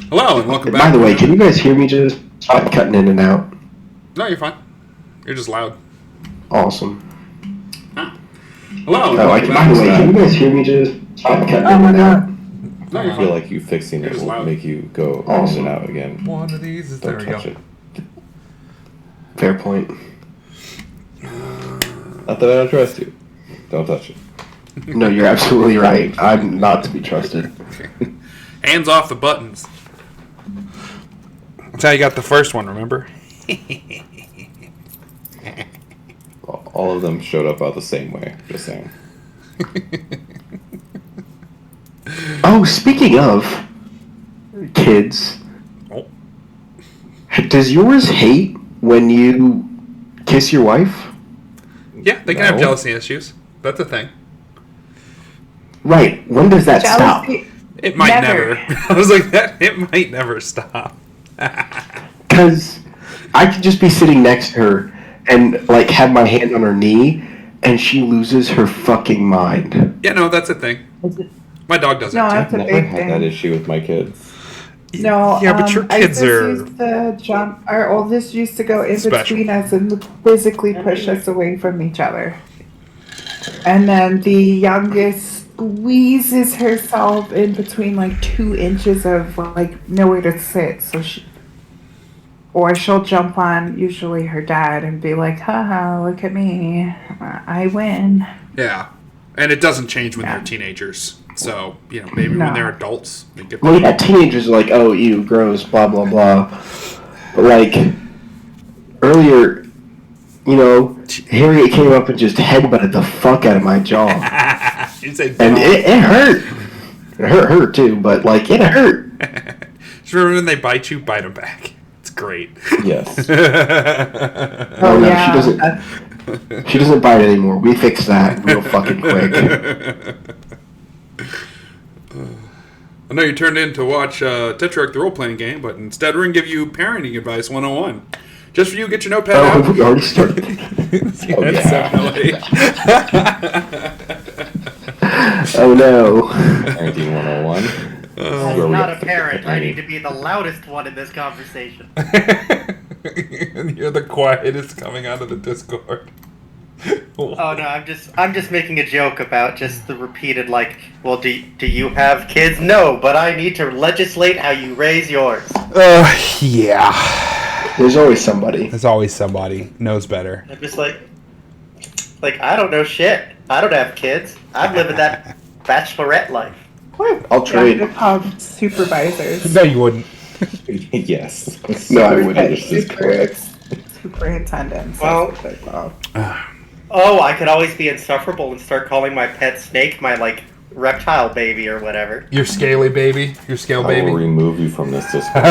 Hello and welcome back. By the way, can you guys hear me just stop cutting in and out? No, you're fine. You're just loud. Awesome. Huh. Hello. By the way, can you guys hear me just stop cutting in and out? No, you're I feel fine. like you fixing it will loud. make you go Awesome. in and out again. One of these is Don't there. touch We it. go. Fair point. Not that I don't trust you. Don't touch it. No, you're absolutely right. I'm not to be trusted. Hands off the buttons. That's how you got the first one. Remember? All of them showed up about the same way. Just saying. Oh, speaking of kids, Oh. does yours hate when you kiss your wife? Yeah, they can have No. jealousy issues. That's a thing. Right. When does that stop? Jealousy. It might Never. never. I was like that. It might never stop. Because I could just be sitting next to her and like have my hand on her knee, and she loses her fucking mind. Yeah, no, that's a thing. My dog does No, it that's too. a Never big had thing. that issue with my kids. No, Yeah, but your kids Isis are used to jump. Our oldest used to go in Special. between us and physically push us away from each other. And then the youngest squeezes herself in between like 2 inches of like nowhere to sit. So she'll jump on usually her dad and be like, haha, look at me. I win. Yeah, and it doesn't change when Yeah. they're teenagers. So maybe No. when they're adults, they get. Well, yeah, teenagers are like, oh, ew, gross, blah, blah, blah. But, like, earlier, Harriet came up and just headbutted the fuck out of my jaw. You say, And it hurt. It hurt her, too, but, like, it hurt. Just remember when they bite you, bite them back. It's great. Yes. Oh, no, yeah. She doesn't bite anymore. We fixed that real fucking quick. I know you turned in to watch Tetrarch, the role-playing game, but instead we're going to give you parenting advice 101. Just for you, get your notepad Oh, out. we already started. Oh, yeah. Definitely. Oh, no. Parenting 101. As Where we not got a parent, I training. need to be the loudest one in this conversation. You're the quietest coming out of the Discord. Oh no, I'm just making a joke about just the repeated well, do you have kids? No, but I need to legislate how you raise yours. Yeah. There's always somebody. There's always somebody knows better. I'm just like I don't know shit. I don't have kids. I'm living that bachelorette life. Woo. I'll Yeah, trade. they're called supervisors. No, you wouldn't. Yes. No, I wouldn't. This is correct. Superintendents. Well- That's what they're called. Oh, I could always be insufferable and start calling my pet snake my reptile baby or whatever. Your scaly baby. Your scale I will baby. remove you from this Discord.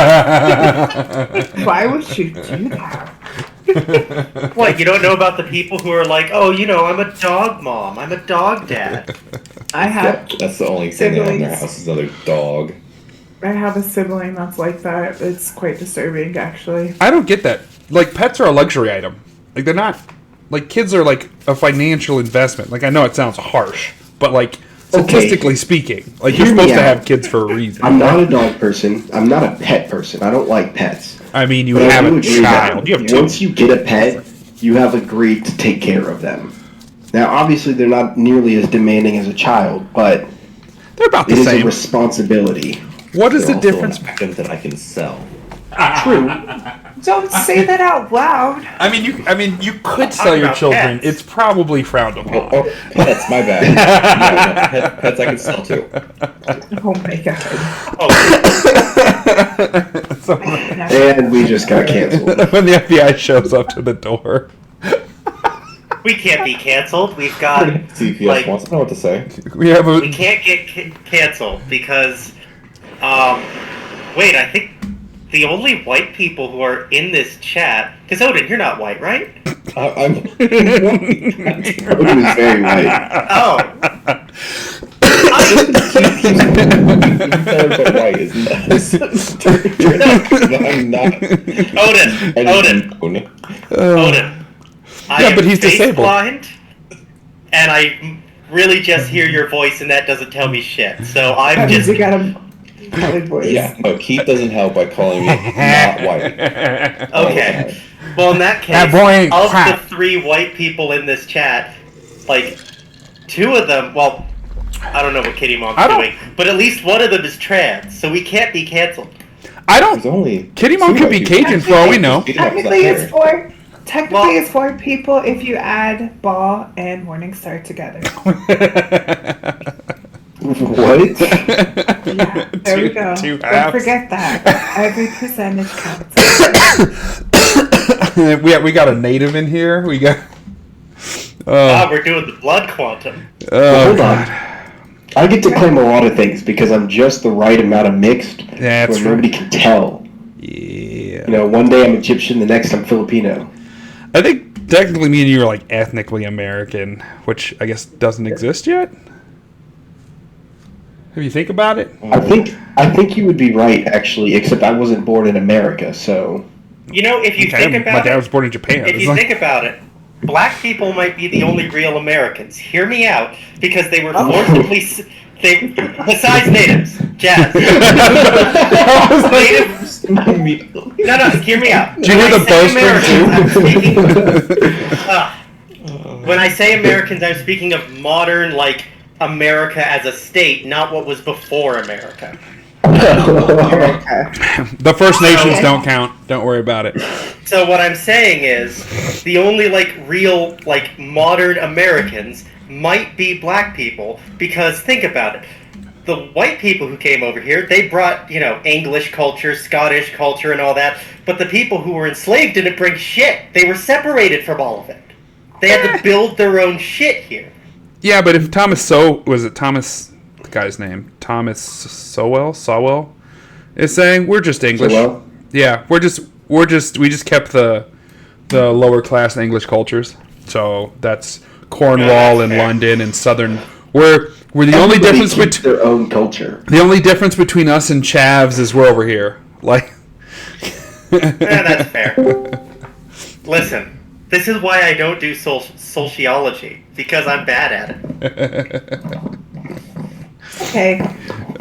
Why would you do that? What, you don't know about the people who are like, oh, I'm a dog mom, I'm a dog dad. I have That's the only thing they have in their siblings. house is another dog. I have a sibling that's like that. It's quite disturbing, actually. I don't get that. Like, pets are a luxury item. Like, they're not... Like, kids are, like, a financial investment. Like, I know it sounds harsh, but, like, statistically speaking, like, you're Hear me supposed to out. have kids for a reason. I'm not a dog person. I'm not a pet person. I don't like pets. I mean, you But I have do a agree that child. You have two. Once you get a pet, you have agreed to take care of them. Now, obviously, they're not nearly as demanding as a child, but They're about the it is a same. responsibility. What is They're the also difference? an item that I can sell. True. Don't say that out loud. I mean, you could sell your about children. pets. It's probably frowned upon. Oh, pets, my bad. Yeah, pets I can sell too. Oh my god. And we just got canceled. When the FBI shows up to the door. We can't be canceled. We've got CPS wants to know what to say. We have we a... can't get canceled because wait, I think the only white people who are in this chat, because Odin, you're not white, right? I'm. Odin is very white. Oh. White is nuts. I'm not. Odin. I Yeah, am but he's face disabled. blind, and I really just hear your voice, and that doesn't tell me shit. So I'm That means just you got a colored voice. Yeah, no, Keith doesn't help by calling me not white. Okay. Well, in that case, That boy ain't of crap. the 3 white people in this chat, like, 2 of them, well, I don't know what Kitty Mom's doing, but at least one of them is trans, so we can't be canceled. I There's don't. only Kitty Mom two could be white people. Cajun for all we know. Technically, it's four. Technically, Well- it's 4 people if you add Ball and Morningstar together. What? Yeah, there we go. two Don't halves. forget that. Every percentage counts. we got a native in here. We got. We're doing the blood quantum. Hold on. I get to claim a lot of things because I'm just the right amount of mixed Yeah, that's where nobody can tell. Yeah. You know, one day I'm Egyptian, the next I'm Filipino. I think technically me and you are like ethnically American, which I guess doesn't exist yet. If you think about it. I think you would be right, actually, except I wasn't born in America, so... You know, if you think my about dad it, was born in Japan. if It's you like- think about it, black people might be the only real Americans. Hear me out, because they were forcibly... besides natives, Jazz. Natives... No, hear me out. Do you hear the When I say Americans, I'm speaking of modern, like, America as a state, not what was before America. The First Nations don't count. Don't worry about it. So what I'm saying is, the only, like, real, like, modern Americans might be black people, because think about it. The white people who came over here, they brought, you know, English culture, Scottish culture, and all that, but the people who were enslaved didn't bring shit. They were separated from all of it. They had to build their own shit here. Yeah, but if the guy's name? Thomas Sowell is saying we're just English. Sowell? Yeah, we just kept the lower class English cultures. So that's Cornwall that's and fair. London and Southern. We're the only Everybody difference keeps between their own culture. the only difference between us and Chavs is we're over here. Like, That's fair. Listen, this is why I don't do sociology, because I'm bad at it. Okay.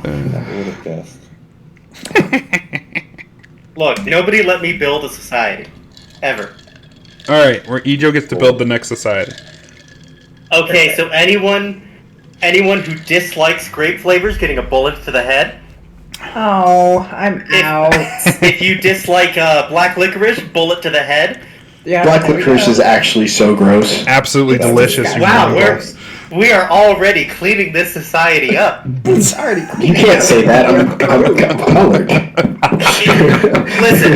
Never would have guessed. Look, nobody let me build a society. Ever. all right, where Ejo gets to build the next society. Okay, so anyone who dislikes grape flavors getting a bullet to the head. Oh, I'm out. If you dislike black licorice, bullet to the head. Yeah, Black there we licorice go. is actually so gross. Absolutely delicious. you Wow, know. we are already cleaning this society up. It's already You can't say that. I'm colored. Listen,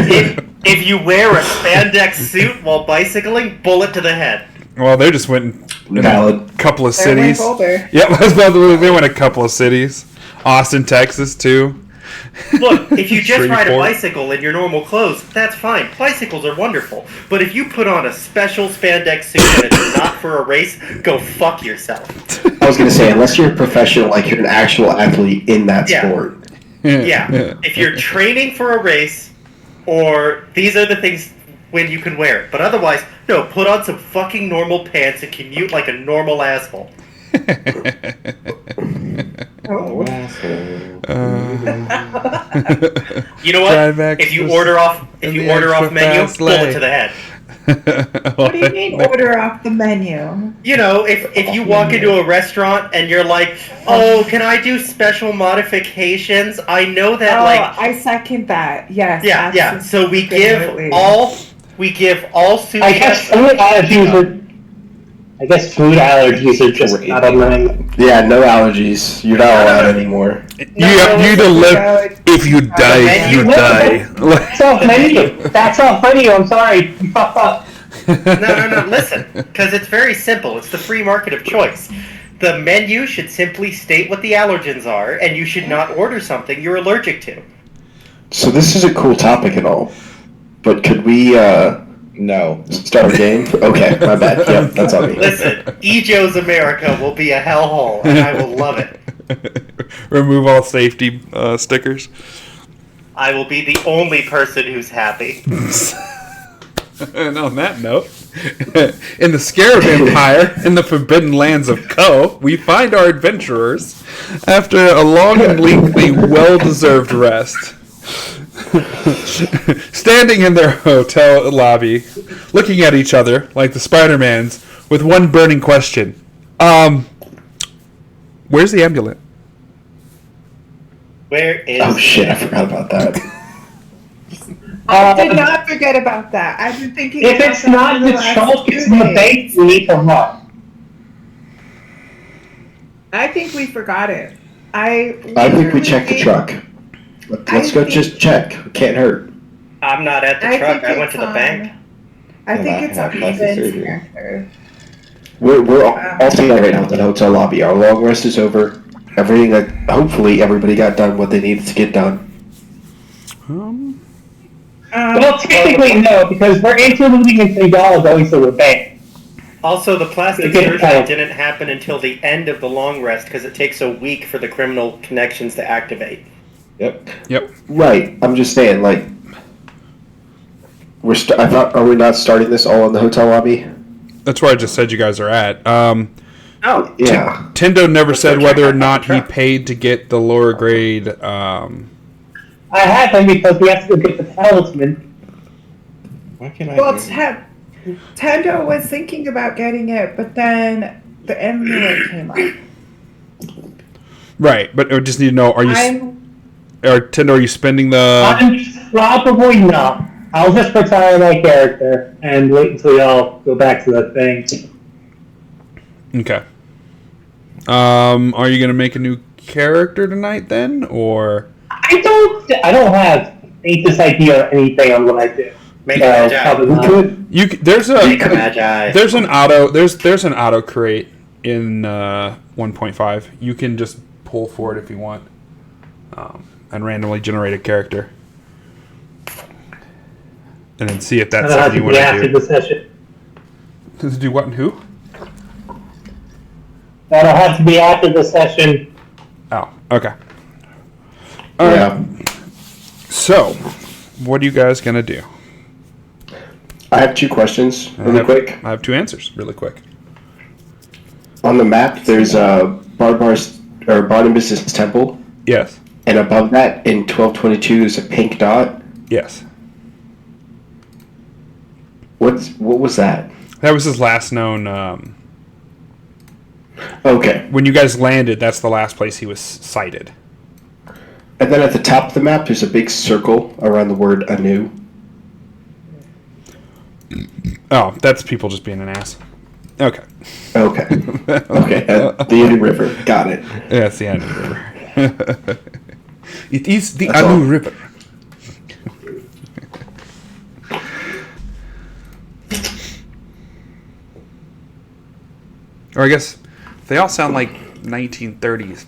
if you wear a spandex suit while bicycling, bullet to the head. Well, they just went in a Valid. couple of They're way cities. bolder. Yep, I was about to, they went a couple of cities. Austin, Texas, too. Look, if you just ride a Shreveport. bicycle in your normal clothes, that's fine. Bicycles are wonderful. But if you put on a special spandex suit and it's not for a race, go fuck yourself. I was gonna say, unless you're a professional, like you're an actual athlete in that Yeah. sport. Yeah, if you're training for a race, or these are the things when you can wear it. But otherwise, no, put on some fucking normal pants and commute like a normal asshole. Oh, asshole. You know what? Trivax If you was order off in the extra menu, fast bullet lane. to the head. What do you mean order off the menu? You know, if you walk into a restaurant and you're like, oh, can I do special modifications? I know that, Oh, like, I second that. Yes. yeah. So we absolutely. give all sous I guess chefs. food allergies are just not on the menu. Yeah, no allergies. You're not allowed anymore. You either live. If you die, menu. you die. That's off menu. That's off menu. I'm sorry. You fucked up. No, listen, because it's very simple. It's the free market of choice. The menu should simply state what the allergens are, and you should not order something you're allergic to. So this is a cool topic and all, but could we No. start a game? Okay, my bad. Yep, that's on me. Listen, Ejo's America will be a hellhole, and I will love it. Remove all safety stickers. I will be the only person who's happy. And on that note. In the Scarab Empire, in the forbidden lands of Ko, we find our adventurers after a long and lengthy, well-deserved rest. Standing in their hotel lobby, looking at each other like the Spider-Mans, with one burning question. Where's the amulet? Where is? Oh shit! I forgot about that. I did not forget about that. I've been thinking. If about it's that not for the last trunk, 2 it's in the days. bank, we need to run. I think we forgot it. I think we checked the truck. Let's go just check. It can't hurt. I'm not at the truck. I went to the bank. I think it's on plastic Ben's surgery. character. We're all together right now in the hotel lobby. Our long rest is over. Everything that hopefully everybody got done what they needed to get done. Well, technically no, because we're interluding into y'all going to the bank. Also, the plastic They get surgery help. didn't happen until the end of the long rest because it takes a week for the criminal connections to activate. Yep. Yep. Right. I'm just saying, like, I thought, are we not starting this all in the hotel lobby? That's where I just said you guys are at. Oh, Yeah. Tendo never said go whether or check out not the he truck. paid to get the lower grade. I haven't because we have to go get the talisman. Why can't I? Well, hear Tendo was thinking about getting it, but then the amulet came up. Right, but I just need to know: Are you, Tendo? Are you spending the? I'm probably not. I'll just retire my character and wait until y'all go back to the thing. Okay. Are you gonna make a new character tonight then, or? I don't have this idea or anything on what I do. Make So, a magi. probably We not. could. There's a Make a magi. there's an auto create in 1.5. You can just pull for it if you want, and randomly generate a character, and then see if that's That'll have something you to want be after to the session. do. Do what and who? That'll have to be after the session. Oh, okay. All right. Yeah. So, what are you guys gonna do? I have 2 questions, really quick. I have 2 answers, really quick. On the map, there's Barnabas' temple, Yes. and above that, in 1222, there's a pink dot. Yes. What was that? That was his last known. Okay. When you guys landed, that's the last place he was sighted. And then at the top of the map, there's a big circle around the word anew. Oh, that's people just being an ass. Okay. Okay. Okay. At the Anu River. Got it. Yeah, it's the Anu River. It is the That's Anu all. River. Or I guess they all sound like 1930s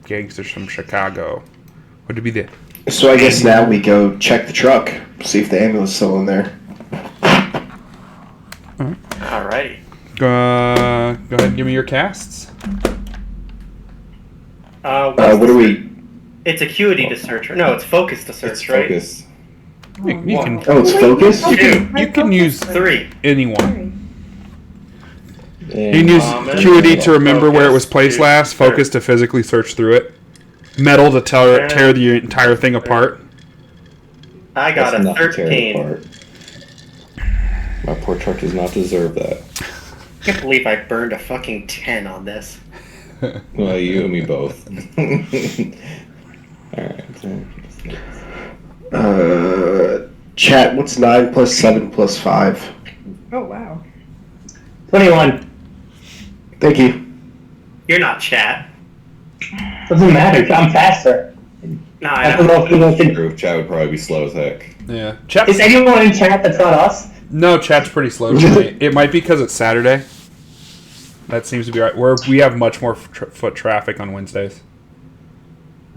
gangsters from Chicago. Would it be the? So I guess now we go check the truck, see if the ambulance is still in there. Alrighty. Go ahead and give me your casts. What do we? It's acuity to search. No, it's focus to search, It's right? focus. You can Oh, it's focus? you can use 3. anyone. You And can use acuity to remember where it was Focus placed to last. Focus to physically search through it. Metal to tear the entire thing apart. I got That's a not to tear it 13. apart. My poor truck does not deserve that. I can't believe I burned a fucking 10 on this. Well, you and me both. Alright. Chat, what's 9 plus 7 plus 5? Oh wow. 21. Thank you. You're not chat. Doesn't matter. I'm faster. No, I I don't know. know if anyone can. True, chat would probably be slow as heck. Yeah. Chat. Is anyone in chat that's not us? No, chat's pretty slow tonight. It might be because it's Saturday. That seems to be right. We have much more foot traffic on Wednesdays.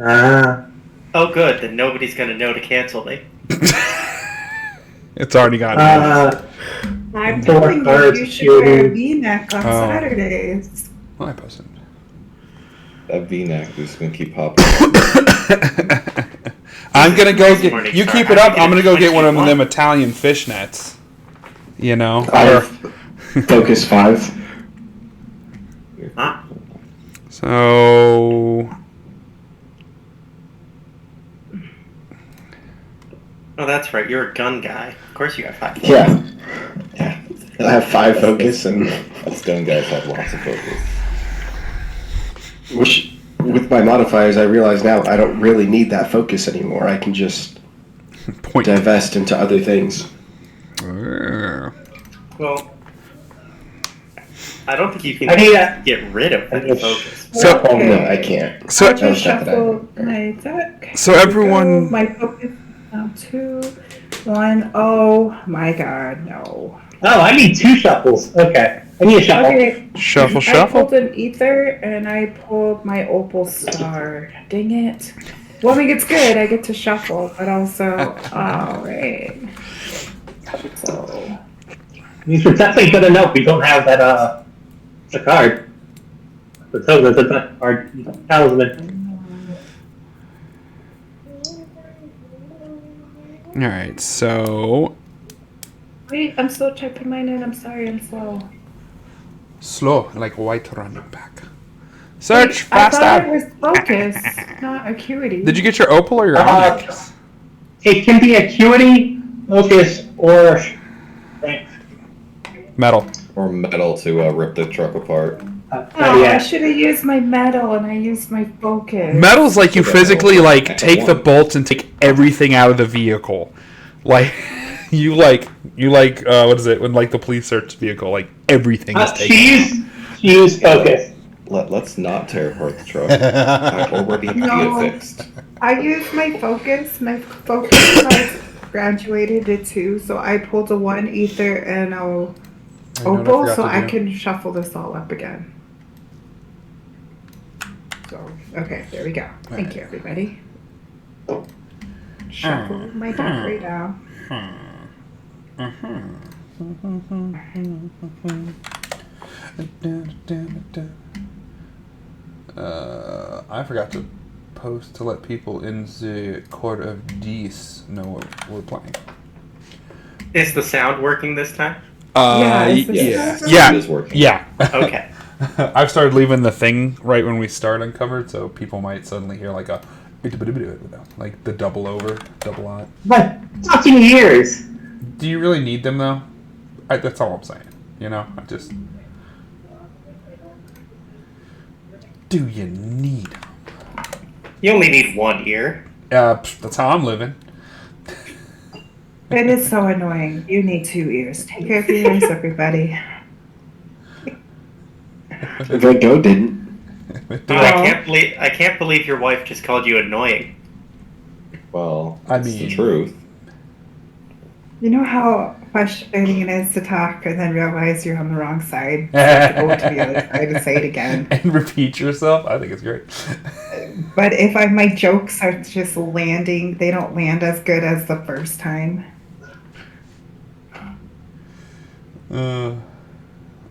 Ah. Oh, good. Then nobody's gonna know to cancel me. It's already gotten. I'm Four telling you, cards, you should wear a shooting. V-neck on Oh. Saturdays. Well, I posted. That V-neck is gonna keep popping. I'm gonna go Morning, get. You sorry, keep it I up. get I'm gonna go it get one of 21. them Italian fishnets. You know? I have focus 5. Ah, So... oh, that's right. You're a gun guy. Of course you got 5. Yeah. Yeah. I have 5 focus and Us gun guys have lots of focus. which with my modifiers I realize now I don't really need that focus anymore. I can just Point. divest into other things. Well, I don't think you can I need a- get rid of any focus. So- Oh no, I can't. So- I just Not that I- shuffled my deck. So Here we everyone- go. My focus now 2, 1. Oh my god, no. Oh, I need 2 shuffles. Okay. I need a shuffle. Okay, Shuffle, I shuffle. pulled an ether and I pulled my opal star. Dang it. Well, I mean, it's good. I get to shuffle, but also, alright. So, These are definitely good enough. We don't have that, the card. The token, the card, talisman. Alright, so... wait, I'm still typing mine in. I'm sorry, I'm slow. Slow, like white running back. Search, Wait, I thought faster! it was focus, not acuity. Did you get your opal or your onyx? It can be acuity, focus, or strength. Metal. Or metal to rip the truck apart. Oh, I Yeah. should have used my metal and I used my focus. Metal's like you Okay, physically well, like I take the won. bolts and take everything out of the vehicle. Like you like what is it when like the police search vehicle, like everything is taken. She used focus. Let's not tear apart the truck. I already have No. it fixed. I used my focus. My focus cards graduated to 2, so I pulled a 1 ether and a I know what I opal, forgot so to I do. can shuffle this all up again. So, okay, there we go. Thank you, everybody. Shuffle my deck right now. I forgot to post to let people in the Court of Dees know what we're playing. Is the sound working this time? Yeah, is the yeah, sound yeah, It is working. yeah. Okay. I've started leaving the thing right when we start uncovered, so people might suddenly hear like a like the double over, double on. But fucking years. Do you really need them though? That's all I'm saying. You know, I just. Do you need them? You only need 1 ear. That's how I'm living. It is so annoying. You need 2 ears. Take care of your ears, everybody. The go didn't. Oh, I can't believe your wife just called you annoying. Well, I it's mean- the truth. You know how frustrating it is to talk and then realize you're on the wrong side? So you have to go to the other side and say it again. And repeat yourself. I think it's great. But if my jokes are just landing, they don't land as good as the first time. All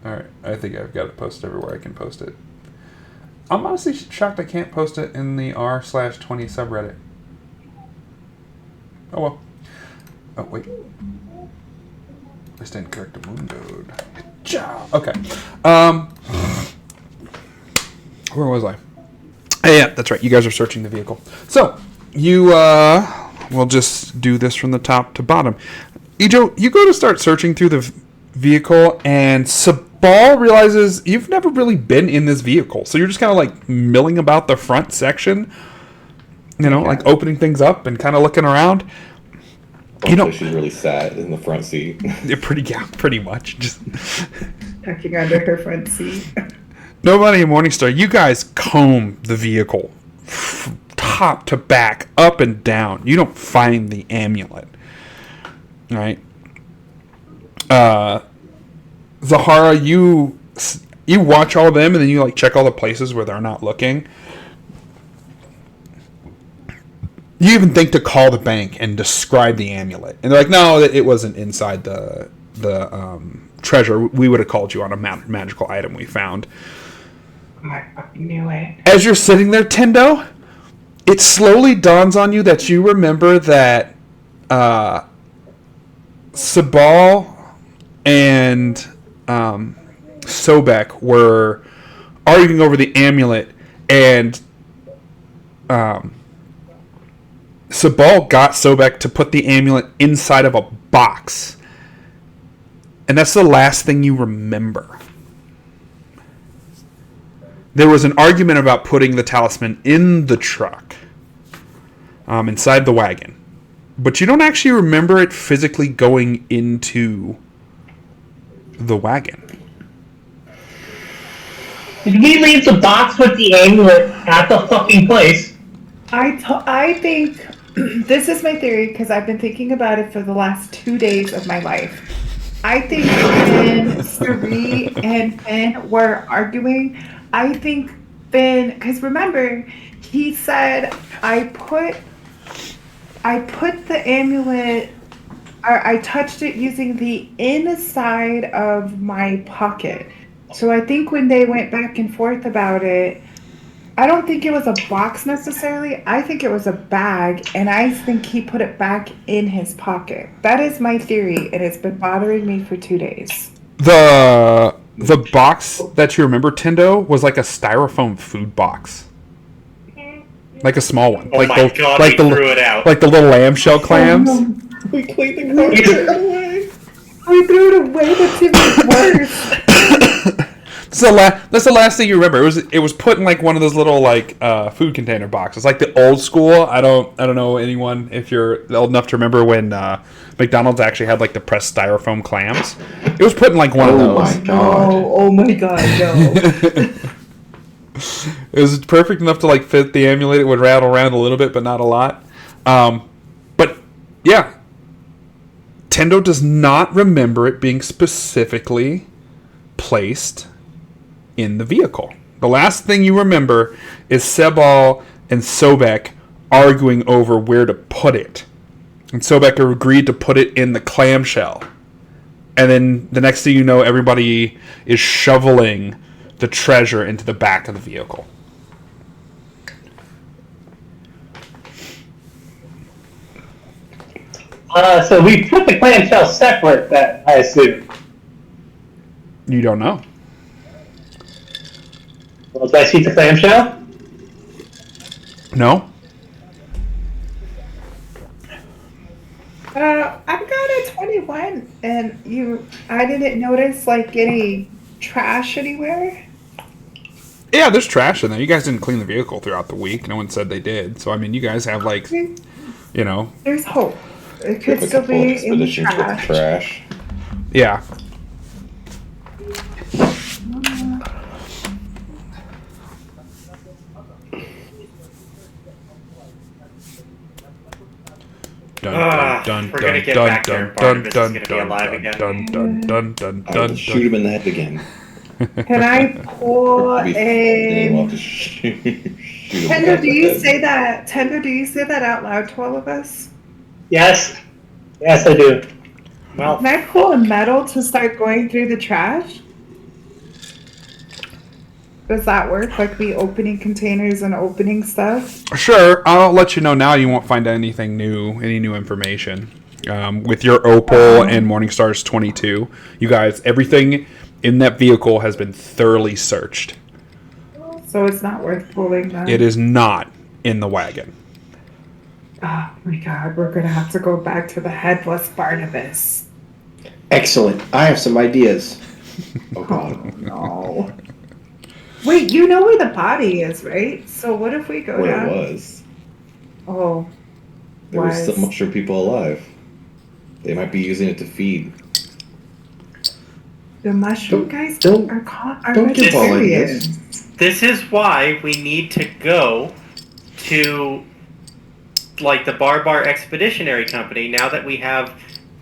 right, I think I've got it posted everywhere I can post it. I'm honestly shocked I can't post it in the r/20 subreddit. Oh well. Oh wait. I stand correct mundo. Okay. Where was I? Yeah, that's right. You guys are searching the vehicle. So you we'll just do this from the top to bottom. Ijo, you go to start searching through the vehicle, and Sabal realizes you've never really been in this vehicle, so you're just kind of like milling about the front section, you know, like opening things up and kind of looking around. You know, She's really sad in the front seat. yeah, pretty much. Just Tucking under her front seat. nobody in Morningstar. You guys comb the vehicle, top to back, up and down. You don't find the amulet. All right. Zahara, you watch all of them, and then you like check all the places where they're not looking. You even think to call the bank and describe the amulet, and they're like, "No, it wasn't inside the treasure. We would have called you on a magical item we found." I fucking knew it. As you're sitting there, Tendo, it slowly dawns on you that you remember that Sabal and Sobek were arguing over the amulet, and Sabal got Sobek to put the amulet inside of a box. And that's the last thing you remember. There was an argument about putting the talisman in the truck, inside the wagon. But you don't actually remember it physically going into the wagon. Did we leave the box with the amulet at the fucking place? I think this is my theory because I've been thinking about it for the last 2 days of my life. I think when Sari and Finn were arguing, I think Finn, because remember, he said, I put the amulet, or I touched it using the inside of my pocket. So I think when they went back and forth about it, I don't think it was a box necessarily. I think it was a bag, and I think he put it back in his pocket. That is my theory, and it's been bothering me for 2 days. The box that you remember, Tendo, was like a styrofoam food box. Like a small one. Oh like my god, like we the, threw it out. Like the little lamb shell clams. We cleaned the carpet away. We threw it away. That's even worse. That's the last thing you remember. It was put in like one of those little like food container boxes, like the old school. I don't know anyone if you're old enough to remember when McDonald's actually had like the pressed styrofoam clams. It was put in like one of those. My god! Oh my god! No. It was perfect enough to like fit the amulet. It would rattle around a little bit, but not a lot. But yeah, Tendo does not remember it being specifically placed in the vehicle. The last thing you remember is Sebal and Sobek arguing over where to put it. And Sobek agreed to put it in the clamshell. And then the next thing you know, everybody is shoveling the treasure into the back of the vehicle. So we put the clamshell separate, that I assume. You don't know. Well, did I see the clamshell? No? I've got a 21, and I didn't notice like any trash anywhere. Yeah, there's trash in there. You guys didn't clean the vehicle throughout the week. No one said they did. So, I mean, you guys have like, you know. There's hope. It could Like still a full be in the expedition to the trash. trash. Yeah. We're gonna get back there. Barnabas is gonna be alive again. I will shoot him in the head again. Can I pull And then we'll have a? to shoot him Tender, in do the you head. say that? Tender, do you say that out loud to all of us? Yes. Yes, I do. Well, Can I pull a metal to start going through the trash? Does that work? Like me opening containers and opening stuff? Sure, I'll let you know now. You won't find anything new, any new information. With your Opal and Morningstar's 22, you guys, everything in that vehicle has been thoroughly searched. So it's not worth pulling then? It is not in the wagon. Oh my god, we're gonna have to go back to the headless Barnabas. Excellent. I have some ideas. Oh Oh god. no. Wait, you know where the body is, right? So what if we go Where down? it was. Oh. There were still Was. mushroom people alive. They might be using it to feed. The mushroom Don't- guys don't- are don't give all vegetarians. ideas. this is why we need to go to like the Barbar Expeditionary Company now that we have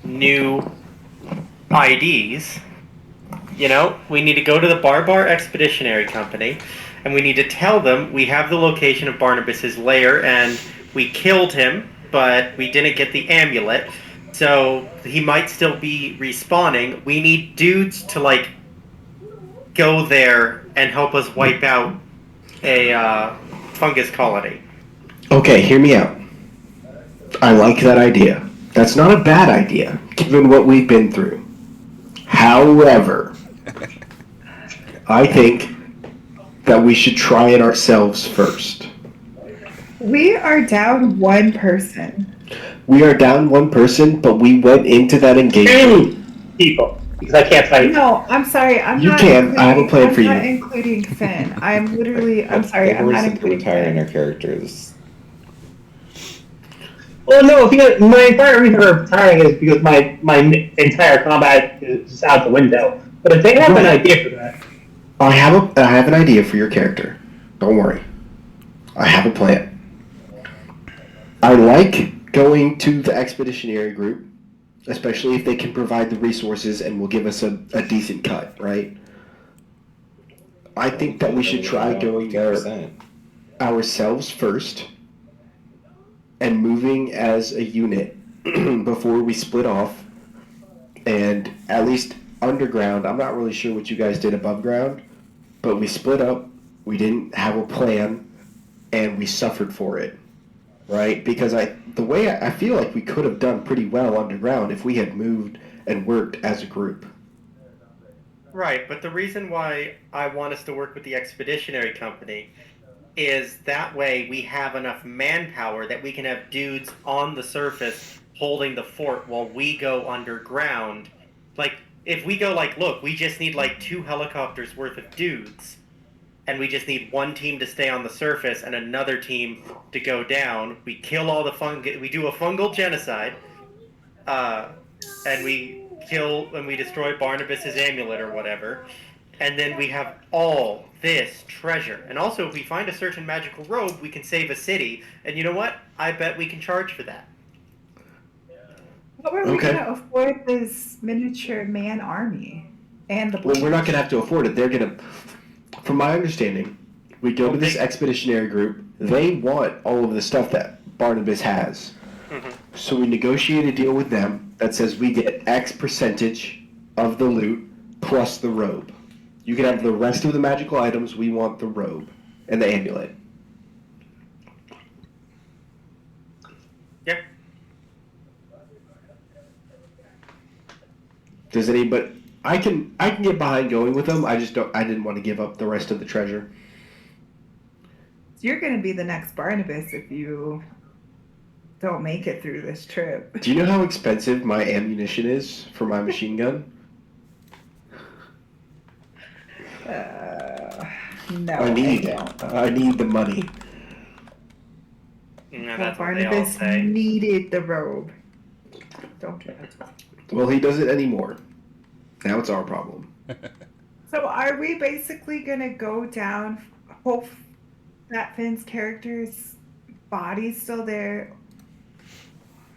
new IDs. You know, we need to go to the Barbar Expeditionary Company and we need to tell them we have the location of Barnabas's lair and we killed him, but we didn't get the amulet. So he might still be respawning. We need dudes to like go there and help us wipe out a fungus colony. Okay, hear me out. I like that idea. That's not a bad idea, given what we've been through. However, I think that we should try it ourselves first. We are down one person. We are down one person, but we went into that engagement. 2 people, because I can't fight. No, I'm sorry. I'm You not. can. I have a including- plan I'm for not you. including Finn. I'm literally. I'm sorry. They I'm were not simply including retiring Finn. our characters. Well, no, because my entire reason for retiring is because my entire combat is just out the window. But if they have an idea for that, I have an idea for your character. Don't worry. I have a plan. I like going to the expeditionary group, especially if they can provide the resources and will give us a decent cut, right? I think that we should try going there 50%. ourselves first and moving as a unit before we split off. And at least underground, I'm not really sure what you guys did above ground, but we split up, we didn't have a plan, and we suffered for it, right? Because I feel like we could have done pretty well underground if we had moved and worked as a group. Right, but the reason why I want us to work with the expeditionary company is that way we have enough manpower that we can have dudes on the surface holding the fort while we go underground. Like, if we go like, look, we just need like 2 helicopters worth of dudes, and we just need one team to stay on the surface and another team to go down. We kill all the fungi. We do a fungal genocide, and we kill and we destroy Barnabas's amulet or whatever, and then we have all this treasure. And also, if we find a certain magical robe, we can save a city. And you know what? I bet we can charge for that. What were we Okay. gonna afford this miniature man army and the? Well, we're not going to have to afford it. They're going to, from my understanding, we go to this expeditionary group. They want all of the stuff that Barnabas has. Mm-hmm. So we negotiate a deal with them that says we get X percentage of the loot plus the robe. You can have the rest of the magical items. We want the robe and the amulet. Yeah. Does anybody? I can get behind going with them. I didn't want to give up the rest of the treasure. You're gonna be the next Barnabas if you don't make it through this trip. Do you know how expensive my ammunition is for my machine gun? No, I need don't. I need the money. Yeah, Well, that's what they all Barnabas say. needed the robe. Don't do that. Well, he doesn't anymore. Now it's our problem. So are we basically gonna go down, hope that Finn's character's body's still there,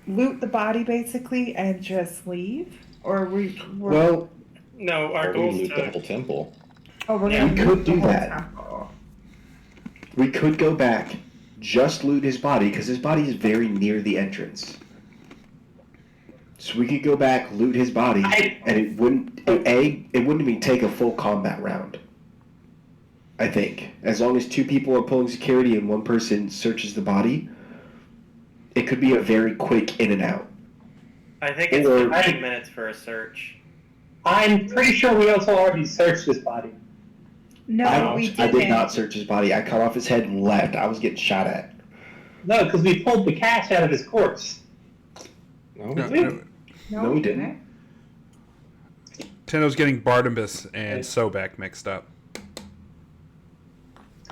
loot the body basically, and just leave? Or we're Well, No, our Or we goal is loot the to. whole temple. we're Yeah, gonna we loot could the do whole that. temple. we could go back, just loot his body, because his body is very near the entrance. So we could go back, loot his body, and it wouldn't even take a full combat round. I think. As long as 2 people are pulling security and 1 person searches the body, it could be a very quick in and out. I think it's Or- 15 minutes for a search. I'm pretty sure we also already searched his body. No, we didn't. I did not search his body. I cut off his head and left. I was getting shot at. No, because we pulled the cash out of his corpse. No, No, we no, No, we didn't. Tenno's getting Barnabas and Sobek mixed up.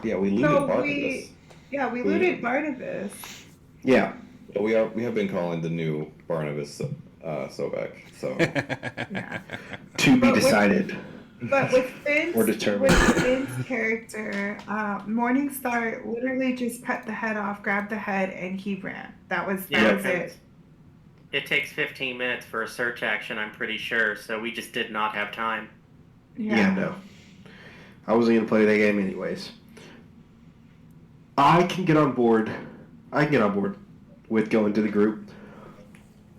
Yeah, we looted So Barnabas. we looted Barnabas. Yeah. But we have been calling the new Barnabas Sobek. So To be But with- decided. But with Finn's, Or determined. with Finn's character, Morningstar literally just cut the head off, grabbed the head, and he ran. That was Yeah, it. It takes 15 minutes for a search action, I'm pretty sure, so we just did not have time. Yeah, no. I wasn't going to play that game anyways. I can get on board with going to the group.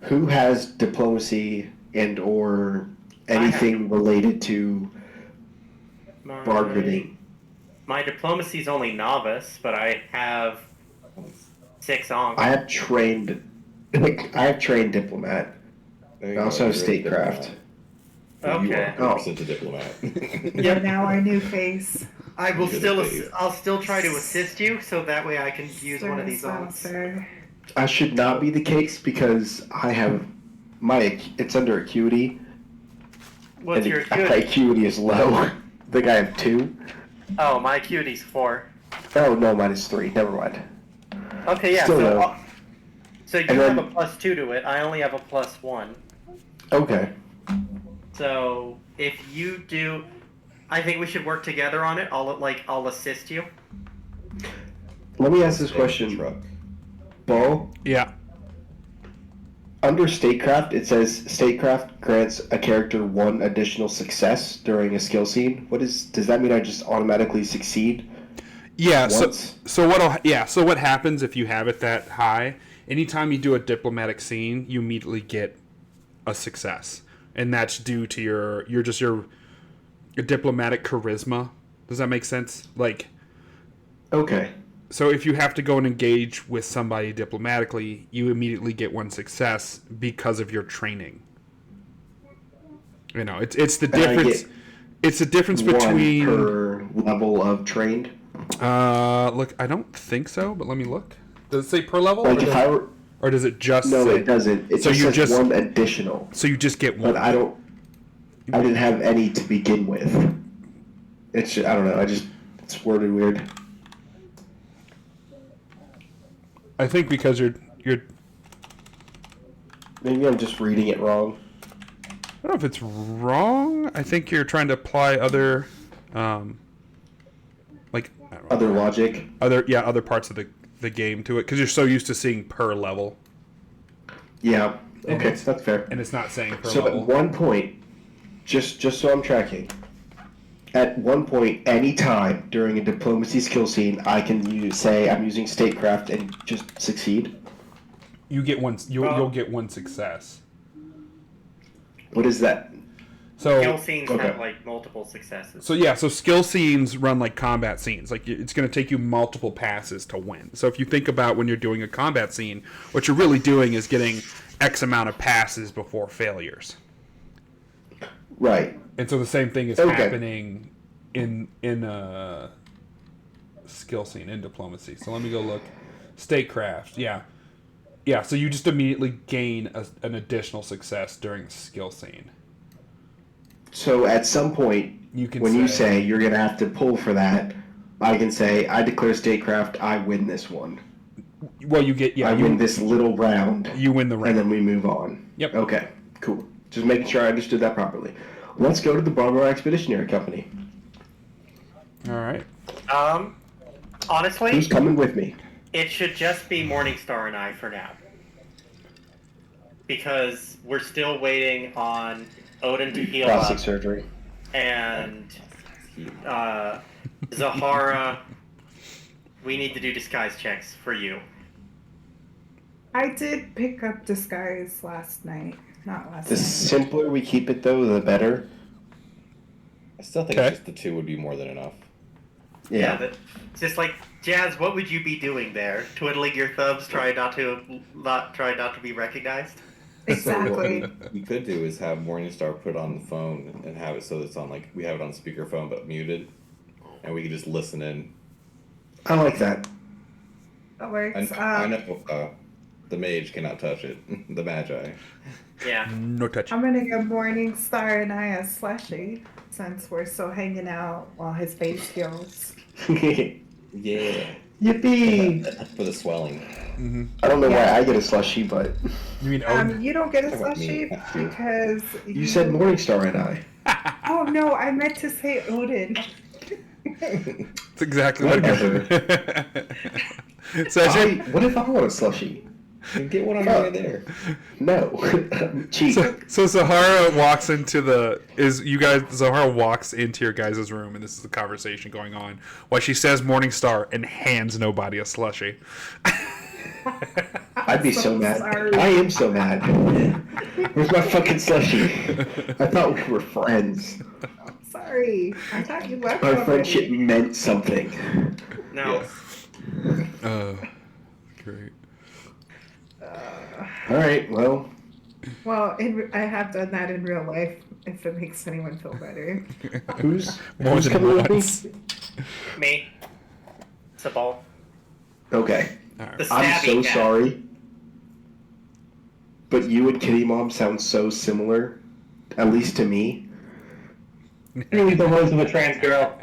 Who has diplomacy and or anything related to bargaining? My diplomacy's only novice, but I have 6 on. I have trained diplomat. there I you also go, have you're a statecraft. diplomat. For you are Okay. 100% a diplomat. Yeah, now our new face. I will You're still. the face. I'll still try to assist you, so that way I can use one of these Well, ones. sir. I should not be the case because I have it's under acuity. What's and your My acuity? acuity is low. I think I have 2. Oh, my acuity's 4. Oh no, mine is 3. Never mind. Okay, yeah. Still So, low. so you And have then- a +2 to it. I only have a +1. Okay. So if you do, I think we should work together on it. I'll assist you. Let me ask this Take the question, Truck. Bo. Yeah. Under statecraft, it says statecraft grants a character 1 additional success during a skill scene. Does that mean I just automatically succeed? Yeah. Once? So what happens if you have it that high? Anytime you do a diplomatic scene, you immediately get a success, and that's due to your diplomatic charisma. Does that make sense? Like, Okay. so if you have to go and engage with somebody diplomatically, you immediately get 1 success because of your training. You know, it's the And I difference. get It's the difference 1 between. per level of trained. Look, I don't think so, but let me look. Does it say per level, Like if I were or does it just no, say? it doesn't. It So just you says just- 1 additional. So you just get 1. But I didn't have any to begin with. I don't know. It's worded weird. I think because you're. Maybe I'm just reading it wrong. I don't know if it's wrong. I think you're trying to apply other, like I don't know, Other logic. other parts of the game to it because you're so used to seeing per level, Yeah. And Okay, it's- that's fair. and it's not saying per So level. at one point, just so I'm tracking, at one point, any time during a diplomacy skill scene, I can say I'm using statecraft and just succeed. You get one. You'll get 1 success. What is that? So Skill scenes okay. have like multiple successes. So yeah, so skill scenes run like combat scenes. Like it's going to take you multiple passes to win. So if you think about when you're doing a combat scene, what you're really doing is getting X amount of passes before failures. Right. And so the same thing is Okay. happening in a skill scene in diplomacy. So let me go look. Statecraft, yeah. Yeah, so you just immediately gain an additional success during the skill scene. So at some point, You can when you say- say you're going to have to pull for that, I can say, I declare statecraft, I win this one. Well, you get, yeah, I win this little round. you win the And round. then we move on. Yep. Okay, cool. Just making sure I understood that properly. Let's go to the Bomber Expeditionary Company. All right. Honestly, Who's coming with me? it should just be Morningstar and I for now. Because we're still waiting on Odin to heal Plastic up, surgery. and Zahara, we need to do disguise checks for you. I did pick up disguise last night. Not last The night. simpler we keep it, though, the better. I still think Okay. just the 2 would be more than enough. Yeah. But it's just like, Jazz, what would you be doing there? Twiddling your thumbs, trying not to be recognized? Exactly. So what we could do is have Morningstar put on the phone and have it so that it's on, like, we have it on speakerphone but muted, and we can just listen in. I like that. That works. I know the mage cannot touch it. The magi. Yeah. No touch. I'm gonna give Morningstar and I a slushy since we're still hanging out while his face heals. Yeah. Yippee! For the swelling. I don't know why I get a slushy, but You mean Odin? You don't get a Talk about slushy me. because you said Morningstar and I. Oh no, I meant to say Odin. That's exactly what Whatever. So as you're- What if I want a slushy? Get one on the way there. No. Cheap. So Zahara walks into Zahara walks into your guys' room, and this is the conversation going on while she says Morningstar and hands nobody a slushie. I'd be so mad. sorry. I am so mad. Where's my fucking slushy? I thought we were friends. Sorry, I thought you left Our already. friendship meant something. No. Yes. Great. Alright, well, Well, I have done that in real life. If it makes anyone feel better. Who's More than coming once. with Me. Sabal. me? Okay. All right. The I'm stabby so cat. sorry, but you and Kitty Mom sound so similar, at least to me. Really the voice of a trans girl.